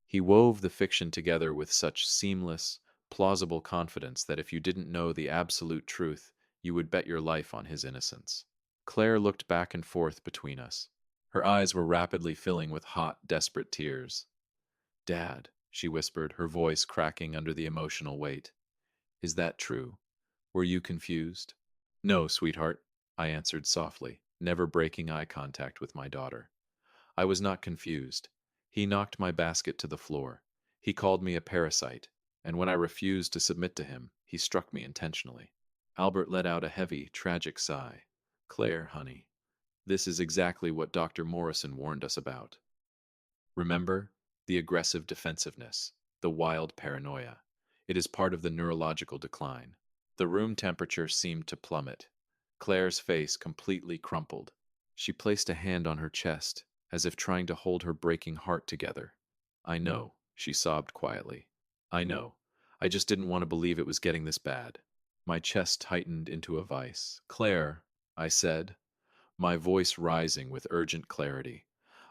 He wove the fiction together with such seamless, plausible confidence that if you didn't know the absolute truth, you would bet your life on his innocence. Claire looked back and forth between us. Her eyes were rapidly filling with hot, desperate tears. "Dad," she whispered, her voice cracking under the emotional weight. "Is that true? Were you confused?" "No, sweetheart," I answered softly, never breaking eye contact with my daughter. "I was not confused. He knocked my basket to the floor. He called me a parasite, and when I refused to submit to him, he struck me intentionally." Albert let out a heavy, tragic sigh. "Claire, honey, this is exactly what Dr. Morrison warned us about. Remember? The aggressive defensiveness, the wild paranoia. It is part of the neurological decline." The room temperature seemed to plummet. Claire's face completely crumpled. She placed a hand on her chest, as if trying to hold her breaking heart together. "I know," she sobbed quietly. "I know. I just didn't want to believe it was getting this bad." My chest tightened into a vice. "Claire," I said, my voice rising with urgent clarity,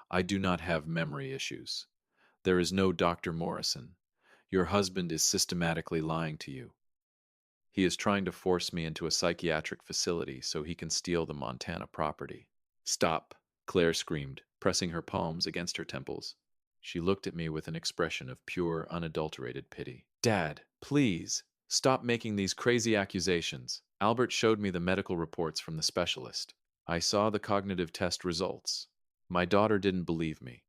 "I do not have memory issues. There is no Dr. Morrison. Your husband is systematically lying to you. He is trying to force me into a psychiatric facility so he can steal the Montana property." "Stop," Claire screamed, pressing her palms against her temples. She looked at me with an expression of pure, unadulterated pity. Dad, please, stop making these crazy accusations. Albert showed me the medical reports from the specialist. I saw the cognitive test results. My daughter didn't believe me.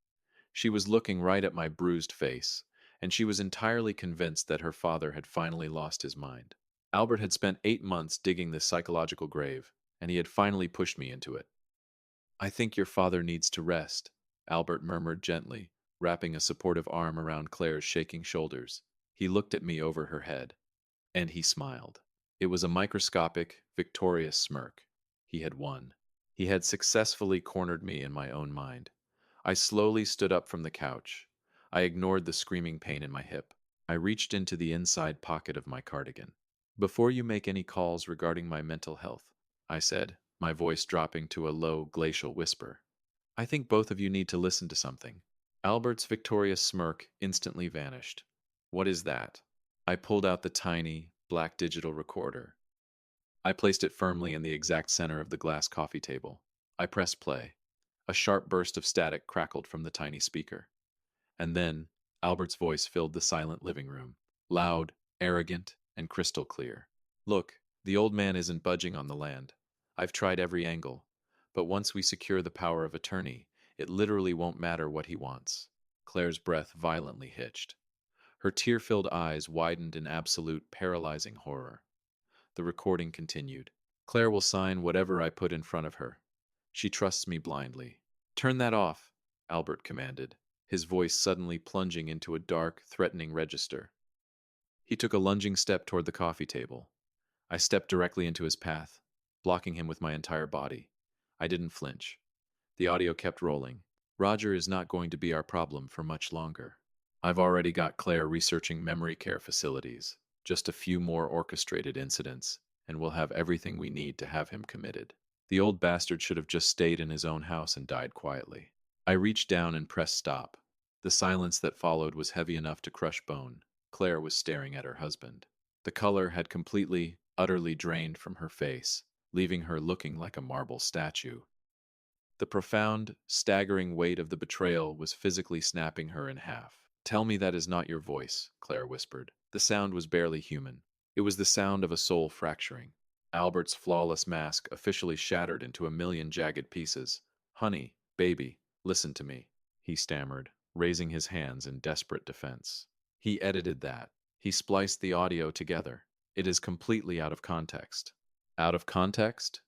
She was looking right at my bruised face, and she was entirely convinced that her father had finally lost his mind. Albert had spent 8 months digging this psychological grave, and he had finally pushed me into it. I think your father needs to rest, Albert murmured gently, wrapping a supportive arm around Claire's shaking shoulders. He looked at me over her head, and he smiled. It was a microscopic, victorious smirk. He had won. He had successfully cornered me in my own mind. I slowly stood up from the couch. I ignored the screaming pain in my hip. I reached into the inside pocket of my cardigan. Before you make any calls regarding my mental health, I said, my voice dropping to a low, glacial whisper, I think both of you need to listen to something. Albert's victorious smirk instantly vanished. What is that? I pulled out the tiny, black digital recorder. I placed it firmly in the exact center of the glass coffee table. I pressed play. A sharp burst of static crackled from the tiny speaker. And then, Albert's voice filled the silent living room, loud, arrogant, and crystal clear. Look, the old man isn't budging on the land. I've tried every angle, but once we secure the power of attorney, it literally won't matter what he wants. Claire's breath violently hitched. Her tear-filled eyes widened in absolute, paralyzing horror. The recording continued. Claire will sign whatever I put in front of her. She trusts me blindly. Turn that off, Albert commanded, his voice suddenly plunging into a dark, threatening register. He took a lunging step toward the coffee table. I stepped directly into his path, blocking him with my entire body. I didn't flinch. The audio kept rolling. Roger is not going to be our problem for much longer. I've already got Claire researching memory care facilities. Just a few more orchestrated incidents, and we'll have everything we need to have him committed. The old bastard should have just stayed in his own house and died quietly. I reached down and pressed stop. The silence that followed was heavy enough to crush bone. Claire was staring at her husband. The color had completely, utterly drained from her face, leaving her looking like a marble statue. The profound, staggering weight of the betrayal was physically snapping her in half. Tell me that is not your voice, Claire whispered. The sound was barely human. It was the sound of a soul fracturing. Albert's flawless mask officially shattered into a million jagged pieces. Honey, baby, listen to me, he stammered, raising his hands in desperate defense. He edited that. He spliced the audio together. It is completely out of context. Out of context?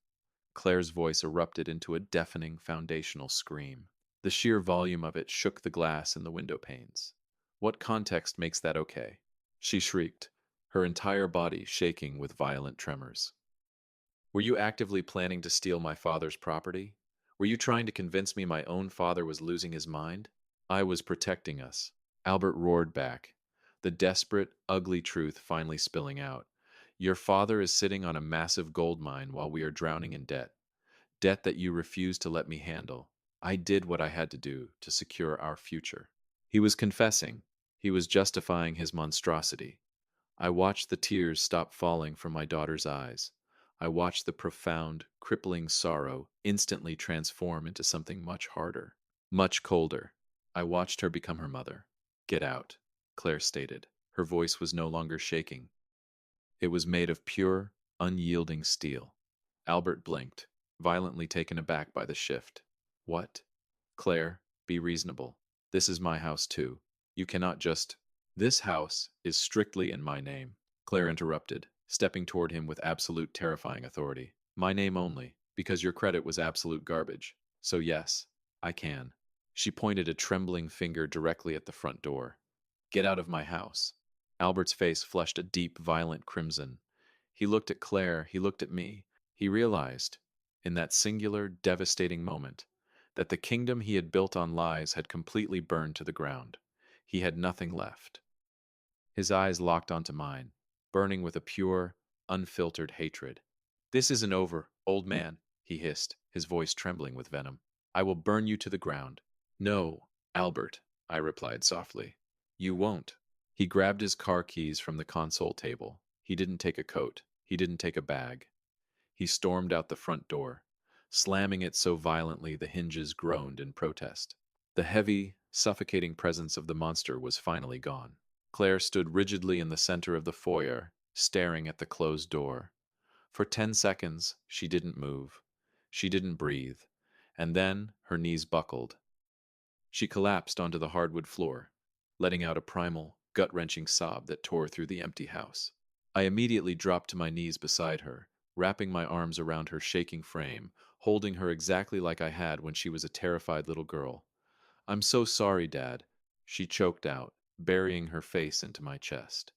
Claire's voice erupted into a deafening foundational scream. The sheer volume of it shook the glass in the window panes. What context makes that okay? She shrieked, her entire body shaking with violent tremors. Were you actively planning to steal my father's property? Were you trying to convince me my own father was losing his mind? I was protecting us. Albert roared back, the desperate, ugly truth finally spilling out. Your father is sitting on a massive gold mine while we are drowning in debt. Debt that you refuse to let me handle. I did what I had to do to secure our future. He was confessing. He was justifying his monstrosity. I watched the tears stop falling from my daughter's eyes. I watched the profound, crippling sorrow instantly transform into something much harder, much colder. I watched her become her mother. Get out, Claire stated. Her voice was no longer shaking. It was made of pure, unyielding steel. Albert blinked, violently taken aback by the shift. What? Claire, be reasonable. This is my house too. You cannot just... This house is strictly in my name, Claire interrupted, stepping toward him with absolute terrifying authority. My name only, because your credit was absolute garbage. So yes, I can. She pointed a trembling finger directly at the front door. Get out of my house. Albert's face flushed a deep, violent crimson. He looked at Claire, he looked at me. He realized, in that singular, devastating moment, that the kingdom he had built on lies had completely burned to the ground. He had nothing left. His eyes locked onto mine, burning with a pure, unfiltered hatred. This isn't over, old man, he hissed, his voice trembling with venom. I will burn you to the ground. No, Albert, I replied softly. You won't. He grabbed his car keys from the console table. He didn't take a coat. He didn't take a bag. He stormed out the front door. slamming it so violently the hinges groaned in protest. The heavy, suffocating presence of the monster was finally gone. Claire stood rigidly in the center of the foyer, staring at the closed door. For 10 seconds, she didn't move. She didn't breathe. And then her knees buckled. She collapsed onto the hardwood floor, letting out a primal, gut-wrenching sob that tore through the empty house. I immediately dropped to my knees beside her, wrapping my arms around her shaking frame, holding her exactly like I had when she was a terrified little girl. "I'm so sorry, Dad," she choked out, burying her face into my chest.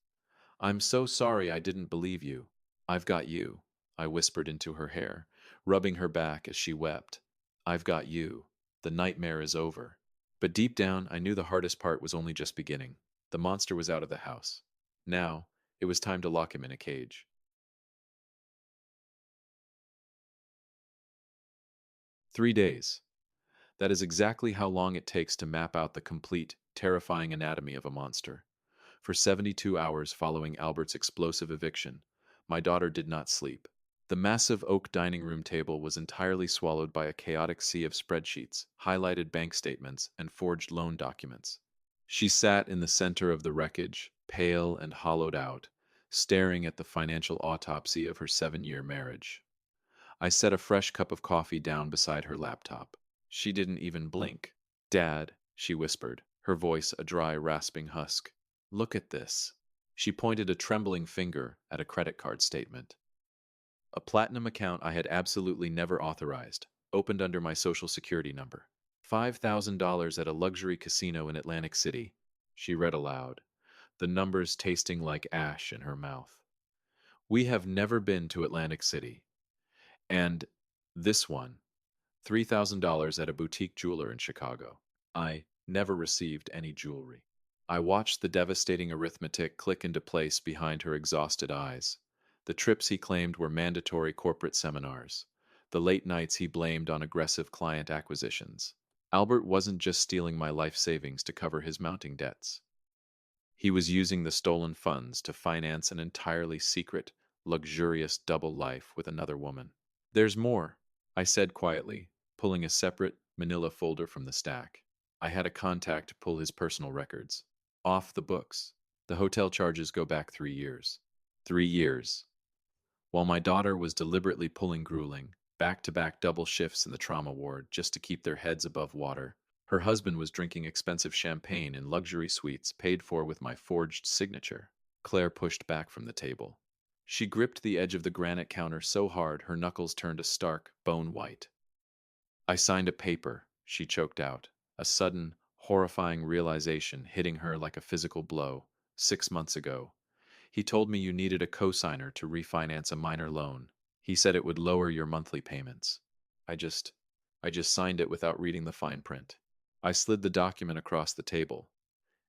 "I'm so sorry I didn't believe you. I've got you," I whispered into her hair, rubbing her back as she wept. "I've got you. The nightmare is over." But deep down, I knew the hardest part was only just beginning. The monster was out of the house. Now, it was time to lock him in a cage. 3 days. That is exactly how long it takes to map out the complete, terrifying anatomy of a monster. For 72 hours following Albert's explosive eviction, my daughter did not sleep. The massive oak dining room table was entirely swallowed by a chaotic sea of spreadsheets, highlighted bank statements, and forged loan documents. She sat in the center of the wreckage, pale and hollowed out, staring at the financial autopsy of her 7-year marriage. I set a fresh cup of coffee down beside her laptop. She didn't even blink. "Dad," she whispered, her voice a dry, rasping husk. "Look at this." She pointed a trembling finger at a credit card statement. A platinum account I had absolutely never authorized, opened under my social security number. $5,000 at a luxury casino in Atlantic City. She read aloud, the numbers tasting like ash in her mouth. "We have never been to Atlantic City. And this one, $3,000 at a boutique jeweler in Chicago. I never received any jewelry." I watched the devastating arithmetic click into place behind her exhausted eyes. The trips he claimed were mandatory corporate seminars. The late nights he blamed on aggressive client acquisitions. Albert wasn't just stealing my life savings to cover his mounting debts. He was using the stolen funds to finance an entirely secret, luxurious double life with another woman. "There's more," I said quietly, pulling a separate manila folder from the stack. I had a contact pull his personal records. Off the books. The hotel charges go back 3 years. 3 years. While my daughter was deliberately pulling grueling, back-to-back double shifts in the trauma ward just to keep their heads above water, her husband was drinking expensive champagne in luxury suites paid for with my forged signature. Claire pushed back from the table. She gripped the edge of the granite counter so hard her knuckles turned a stark, bone white. "I signed a paper," she choked out, a sudden, horrifying realization hitting her like a physical blow. "6 months ago. He told me you needed a cosigner to refinance a minor loan. He said it would lower your monthly payments. I just, I just signed it without reading the fine print." I slid the document across the table.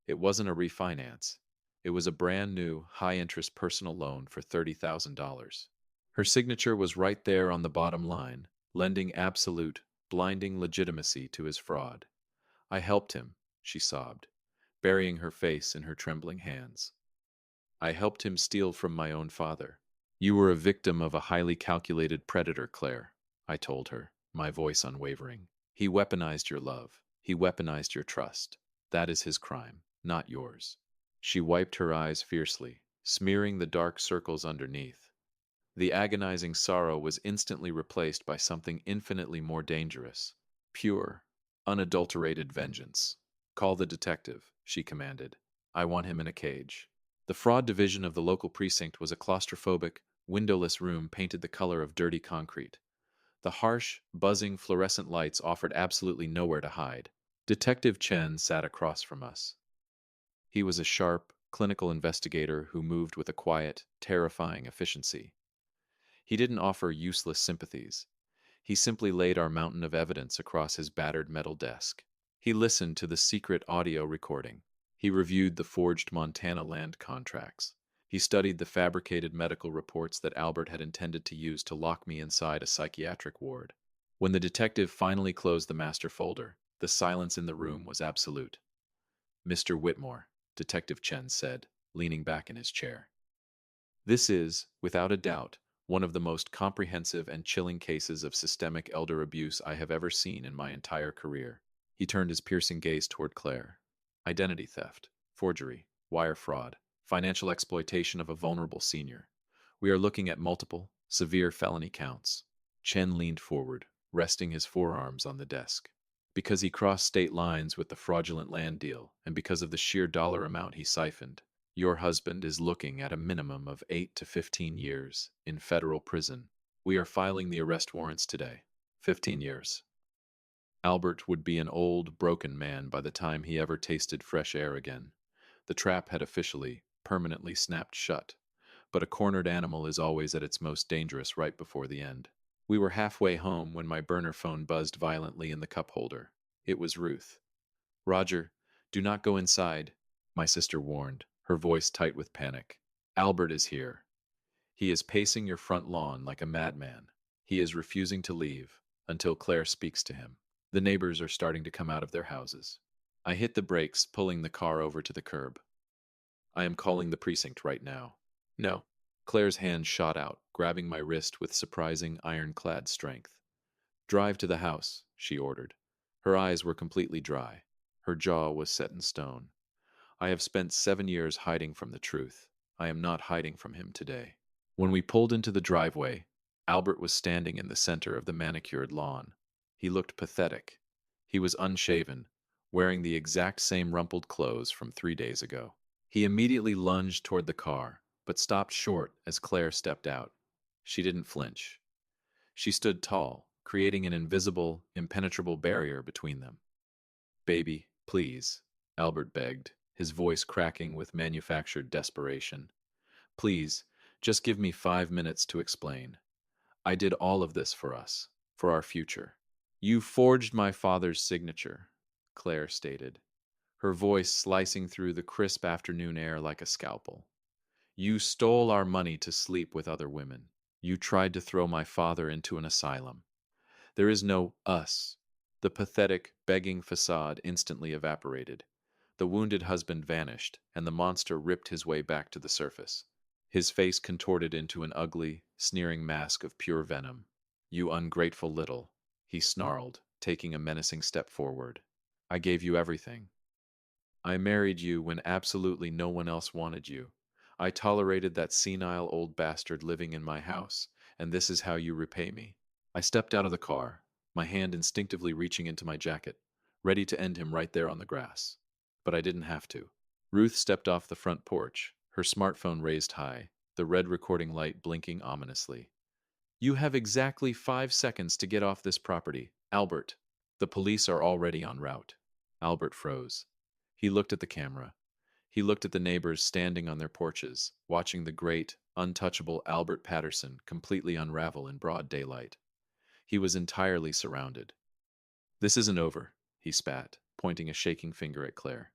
It wasn't a refinance. It was a brand new, high-interest personal loan for $30,000. Her signature was right there on the bottom line, lending absolute, blinding legitimacy to his fraud. "I helped him," she sobbed, burying her face in her trembling hands. "I helped him steal from my own father." "You were a victim of a highly calculated predator, Claire," I told her, my voice unwavering. "He weaponized your love. He weaponized your trust. That is his crime, not yours." She wiped her eyes fiercely, smearing the dark circles underneath. The agonizing sorrow was instantly replaced by something infinitely more dangerous. Pure, unadulterated vengeance. "Call the detective," she commanded. "I want him in a cage." The fraud division of the local precinct was a claustrophobic, windowless room painted the color of dirty concrete. The harsh, buzzing fluorescent lights offered absolutely nowhere to hide. Detective Chen sat across from us. He was a sharp, clinical investigator who moved with a quiet, terrifying efficiency. He didn't offer useless sympathies. He simply laid our mountain of evidence across his battered metal desk. He listened to the secret audio recording. He reviewed the forged Montana land contracts. He studied the fabricated medical reports that Albert had intended to use to lock me inside a psychiatric ward. When the detective finally closed the master folder, the silence in the room was absolute. "Mr. Whitmore," Detective Chen said, leaning back in his chair. "This is, without a doubt, one of the most comprehensive and chilling cases of systemic elder abuse I have ever seen in my entire career. He turned his piercing gaze toward Claire. Identity theft, forgery, wire fraud, financial exploitation of a vulnerable senior. We are looking at multiple, severe felony counts. Chen leaned forward, resting his forearms on the desk. Because he crossed state lines with the fraudulent land deal, and because of the sheer dollar amount he siphoned, your husband is looking at a minimum of 8 to 15 years in federal prison. We are filing the arrest warrants today. 15 years. Albert would be an old, broken man by the time he ever tasted fresh air again. The trap had officially, permanently snapped shut, but a cornered animal is always at its most dangerous right before the end. We were halfway home when my burner phone buzzed violently in the cup holder. It was Ruth. Roger, do not go inside, my sister warned, her voice tight with panic. Albert is here. He is pacing your front lawn like a madman. He is refusing to leave until Claire speaks to him. The neighbors are starting to come out of their houses. I hit the brakes, pulling the car over to the curb. I am calling the precinct right now. No. Claire's hand shot out, grabbing my wrist with surprising ironclad strength. Drive to the house, she ordered. Her eyes were completely dry. Her jaw was set in stone. I have spent 7 years hiding from the truth. I am not hiding from him today. When we pulled into the driveway, Albert was standing in the center of the manicured lawn. He looked pathetic. He was unshaven, wearing the exact same rumpled clothes from 3 days ago. He immediately lunged toward the car, but stopped short as Claire stepped out. She didn't flinch. She stood tall, creating an invisible, impenetrable barrier between them. Baby, please, Albert begged, his voice cracking with manufactured desperation. Please, just give me 5 minutes to explain. I did all of this for us, for our future. You forged my father's signature, Claire stated, her voice slicing through the crisp afternoon air like a scalpel. You stole our money to sleep with other women. You tried to throw my father into an asylum. There is no us. The pathetic, begging facade instantly evaporated. The wounded husband vanished, and the monster ripped his way back to the surface. His face contorted into an ugly, sneering mask of pure venom. You ungrateful little, he snarled, taking a menacing step forward. I gave you everything. I married you when absolutely no one else wanted you. I tolerated that senile old bastard living in my house, and this is how you repay me. I stepped out of the car, my hand instinctively reaching into my jacket, ready to end him right there on the grass. But I didn't have to. Ruth stepped off the front porch, her smartphone raised high, the red recording light blinking ominously. You have exactly 5 seconds to get off this property, Albert. The police are already en route. Albert froze. He looked at the camera. He looked at the neighbors standing on their porches, watching the great, untouchable Albert Patterson completely unravel in broad daylight. He was entirely surrounded. This isn't over, he spat, pointing a shaking finger at Claire.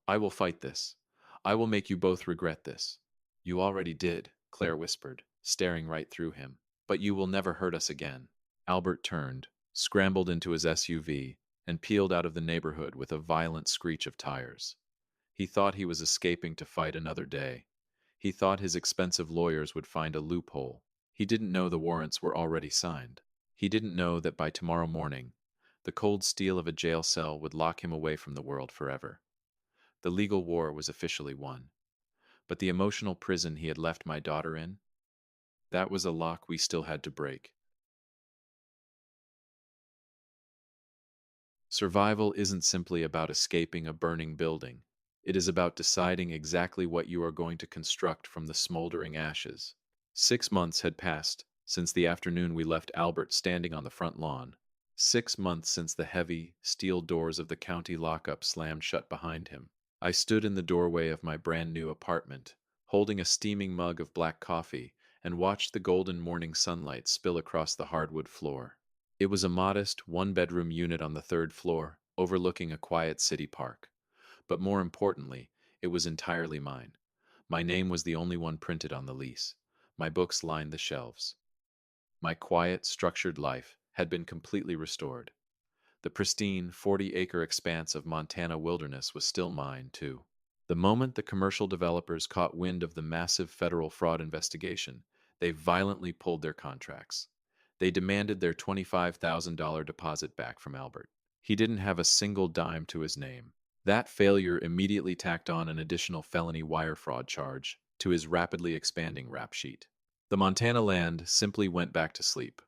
I will fight this. I will make you both regret this. You already did, Claire whispered, staring right through him. But you will never hurt us again. Albert turned, scrambled into his SUV, and peeled out of the neighborhood with a violent screech of tires. He thought he was escaping to fight another day. He thought his expensive lawyers would find a loophole. He didn't know the warrants were already signed. He didn't know that by tomorrow morning, the cold steel of a jail cell would lock him away from the world forever. The legal war was officially won. But the emotional prison he had left my daughter in, that was a lock we still had to break. Survival isn't simply about escaping a burning building. It is about deciding exactly what you are going to construct from the smoldering ashes. 6 months had passed since the afternoon we left Albert standing on the front lawn. 6 months since the heavy, steel doors of the county lockup slammed shut behind him. I stood in the doorway of my brand new apartment, holding a steaming mug of black coffee, and watched the golden morning sunlight spill across the hardwood floor. It was a modest, one-bedroom unit on the third floor, overlooking a quiet city park. But more importantly, it was entirely mine. My name was the only one printed on the lease. My books lined the shelves. My quiet, structured life had been completely restored. The pristine, 40-acre expanse of Montana wilderness was still mine, too. The moment the commercial developers caught wind of the massive federal fraud investigation, They violently pulled their contracts. They demanded their $25,000 deposit back from Albert. He didn't have a single dime to his name. That failure immediately tacked on an additional felony wire fraud charge to his rapidly expanding rap sheet. The Montana land simply went back to sleep,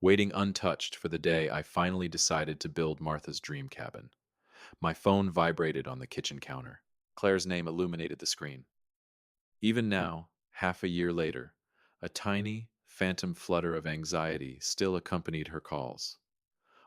waiting untouched for the day I finally decided to build Martha's dream cabin. My phone vibrated on the kitchen counter. Claire's name illuminated the screen. Even now, half a year later, a tiny, phantom flutter of anxiety still accompanied her calls.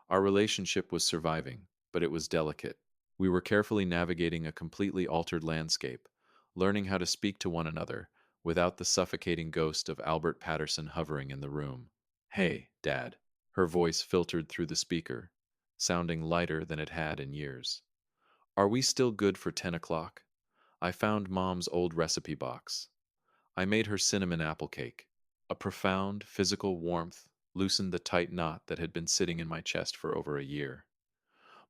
Our relationship was surviving, but it was delicate. We were carefully navigating a completely altered landscape, learning how to speak to one another without the suffocating ghost of Albert Patterson hovering in the room. Hey, Dad. Her voice filtered through the speaker, sounding lighter than it had in years. Are we still good for 10 o'clock? I found Mom's old recipe box. I made her cinnamon apple cake. A profound, physical warmth loosened the tight knot that had been sitting in my chest for over a year.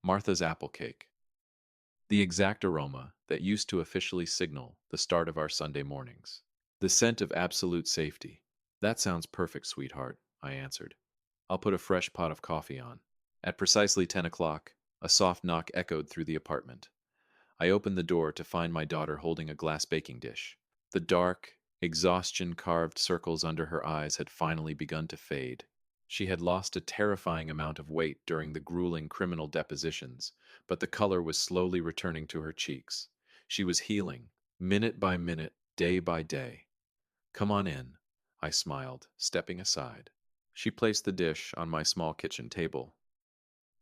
Martha's apple cake. The exact aroma that used to officially signal the start of our Sunday mornings. The scent of absolute safety. That sounds perfect, sweetheart, I answered. I'll put a fresh pot of coffee on. At precisely 10 o'clock, a soft knock echoed through the apartment. I opened the door to find my daughter holding a glass baking dish. The dark, exhaustion-carved circles under her eyes had finally begun to fade. She had lost a terrifying amount of weight during the grueling criminal depositions, but the color was slowly returning to her cheeks. She was healing, minute by minute, day by day. Come on in, I smiled, stepping aside. She placed the dish on my small kitchen table.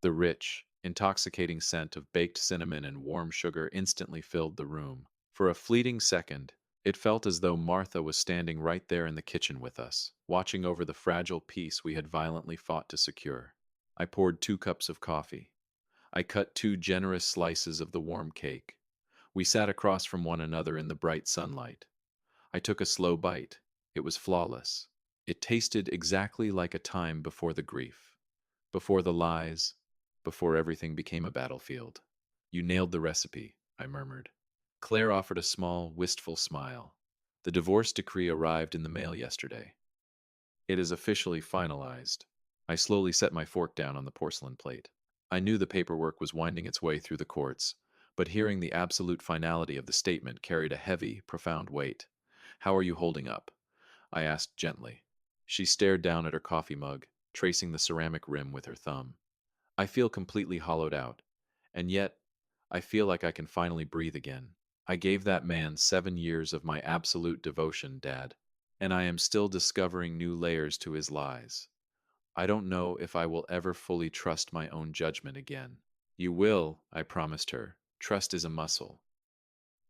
The rich, intoxicating scent of baked cinnamon and warm sugar instantly filled the room. For a fleeting second, it felt as though Martha was standing right there in the kitchen with us, watching over the fragile peace we had violently fought to secure. I poured 2 cups of coffee. I cut 2 generous slices of the warm cake. We sat across from one another in the bright sunlight. I took a slow bite. It was flawless. It tasted exactly like a time before the grief, before the lies, before everything became a battlefield. You nailed the recipe, I murmured. Claire offered a small, wistful smile. The divorce decree arrived in the mail yesterday. It is officially finalized. I slowly set my fork down on the porcelain plate. I knew the paperwork was winding its way through the courts, but hearing the absolute finality of the statement carried a heavy, profound weight. How are you holding up? I asked gently. She stared down at her coffee mug, tracing the ceramic rim with her thumb. I feel completely hollowed out, and yet I feel like I can finally breathe again. I gave that man 7 years of my absolute devotion, Dad, and I am still discovering new layers to his lies. I don't know if I will ever fully trust my own judgment again. You will, I promised her. Trust is a muscle.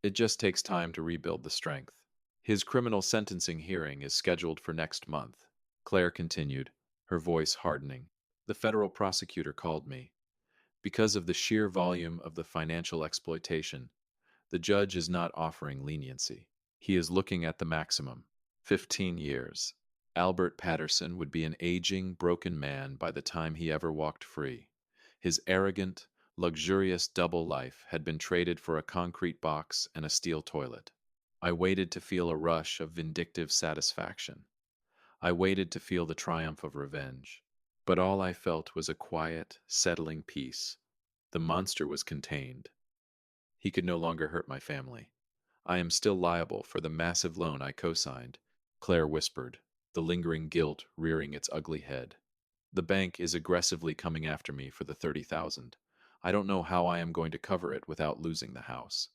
It just takes time to rebuild the strength. His criminal sentencing hearing is scheduled for next month, Claire continued, her voice hardening. The federal prosecutor called me. Because of the sheer volume of the financial exploitation, the judge is not offering leniency. He is looking at the maximum, 15 years. Albert Patterson would be an aging, broken man by the time he ever walked free. His arrogant, luxurious double life had been traded for a concrete box and a steel toilet. I waited to feel a rush of vindictive satisfaction. I waited to feel the triumph of revenge. But all I felt was a quiet, settling peace. The monster was contained. He could no longer hurt my family. I am still liable for the massive loan I co-signed, Claire whispered, the lingering guilt rearing its ugly head. The bank is aggressively coming after me for the 30,000. I don't know how I am going to cover it without losing the house.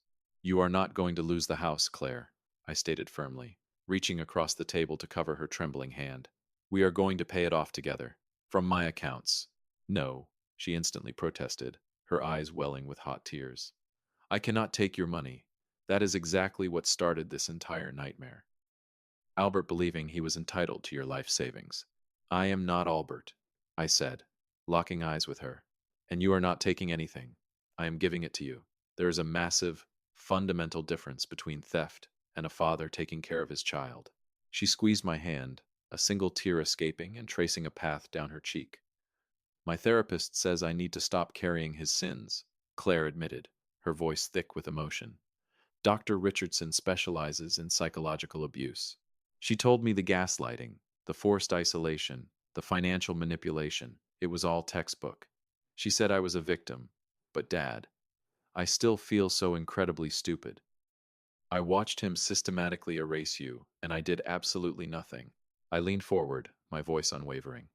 You are not going to lose the house, Claire, I stated firmly, reaching across the table to cover her trembling hand. We are going to pay it off together. From my accounts. No, she instantly protested, her eyes welling with hot tears. I cannot take your money. That is exactly what started this entire nightmare. Albert believing he was entitled to your life savings. I am not Albert, I said, locking eyes with her. And you are not taking anything. I am giving it to you. There is a massive, fundamental difference between theft and a father taking care of his child. She squeezed my hand, a single tear escaping and tracing a path down her cheek. My therapist says I need to stop carrying his sins, Claire admitted, her voice thick with emotion. Dr. Richardson specializes in psychological abuse. She told me the gaslighting, the forced isolation, the financial manipulation. It was all textbook. She said I was a victim. But, Dad, I still feel so incredibly stupid. I watched him systematically erase you, and I did absolutely nothing. I leaned forward, my voice unwavering.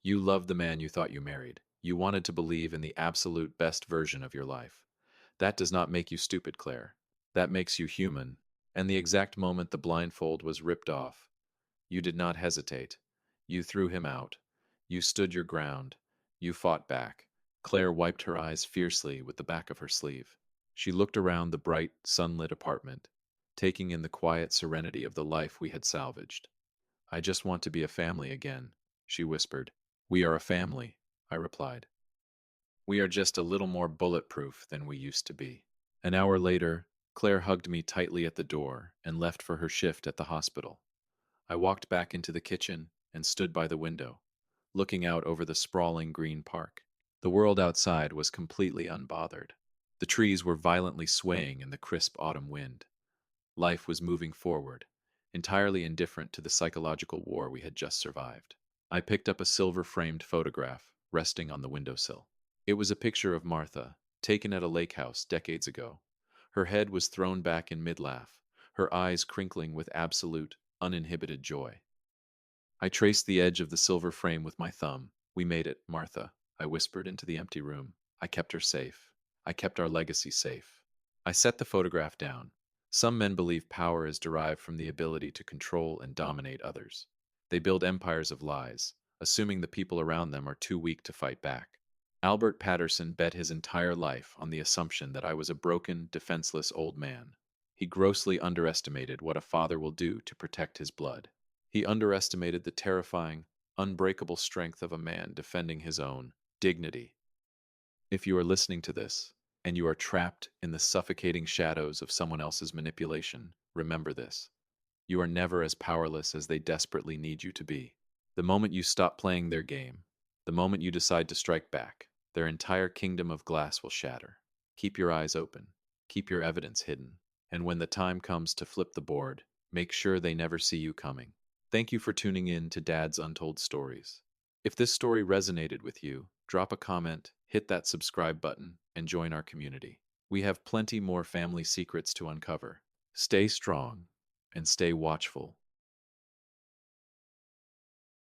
You loved the man you thought you married. You wanted to believe in the absolute best version of your life. That does not make you stupid, Claire. That makes you human. And the exact moment the blindfold was ripped off, you did not hesitate. You threw him out. You stood your ground. You fought back. Claire wiped her eyes fiercely with the back of her sleeve. She looked around the bright, sunlit apartment, taking in the quiet serenity of the life we had salvaged. I just want to be a family again, she whispered. We are a family, I replied. We are just a little more bulletproof than we used to be. An hour later, Claire hugged me tightly at the door and left for her shift at the hospital. I walked back into the kitchen and stood by the window, looking out over the sprawling green park. The world outside was completely unbothered. The trees were violently swaying in the crisp autumn wind. Life was moving forward, entirely indifferent to the psychological war we had just survived. I picked up a silver-framed photograph resting on the windowsill. It was a picture of Martha, taken at a lake house decades ago. Her head was thrown back in mid-laugh, her eyes crinkling with absolute, uninhibited joy. I traced the edge of the silver frame with my thumb. We made it, Martha, I whispered into the empty room. I kept her safe. I kept our legacy safe. I set the photograph down. Some men believe power is derived from the ability to control and dominate others. They build empires of lies, assuming the people around them are too weak to fight back. Albert Patterson bet his entire life on the assumption that I was a broken, defenseless old man. He grossly underestimated what a father will do to protect his blood. He underestimated the terrifying, unbreakable strength of a man defending his own dignity. If you are listening to this, and you are trapped in the suffocating shadows of someone else's manipulation, remember this. You are never as powerless as they desperately need you to be. The moment you stop playing their game, the moment you decide to strike back, their entire kingdom of glass will shatter. Keep your eyes open. Keep your evidence hidden. And when the time comes to flip the board, make sure they never see you coming. Thank you for tuning in to Dad's Untold Stories. If this story resonated with you, drop a comment, hit that subscribe button, and join our community. We have plenty more family secrets to uncover. Stay strong and stay watchful.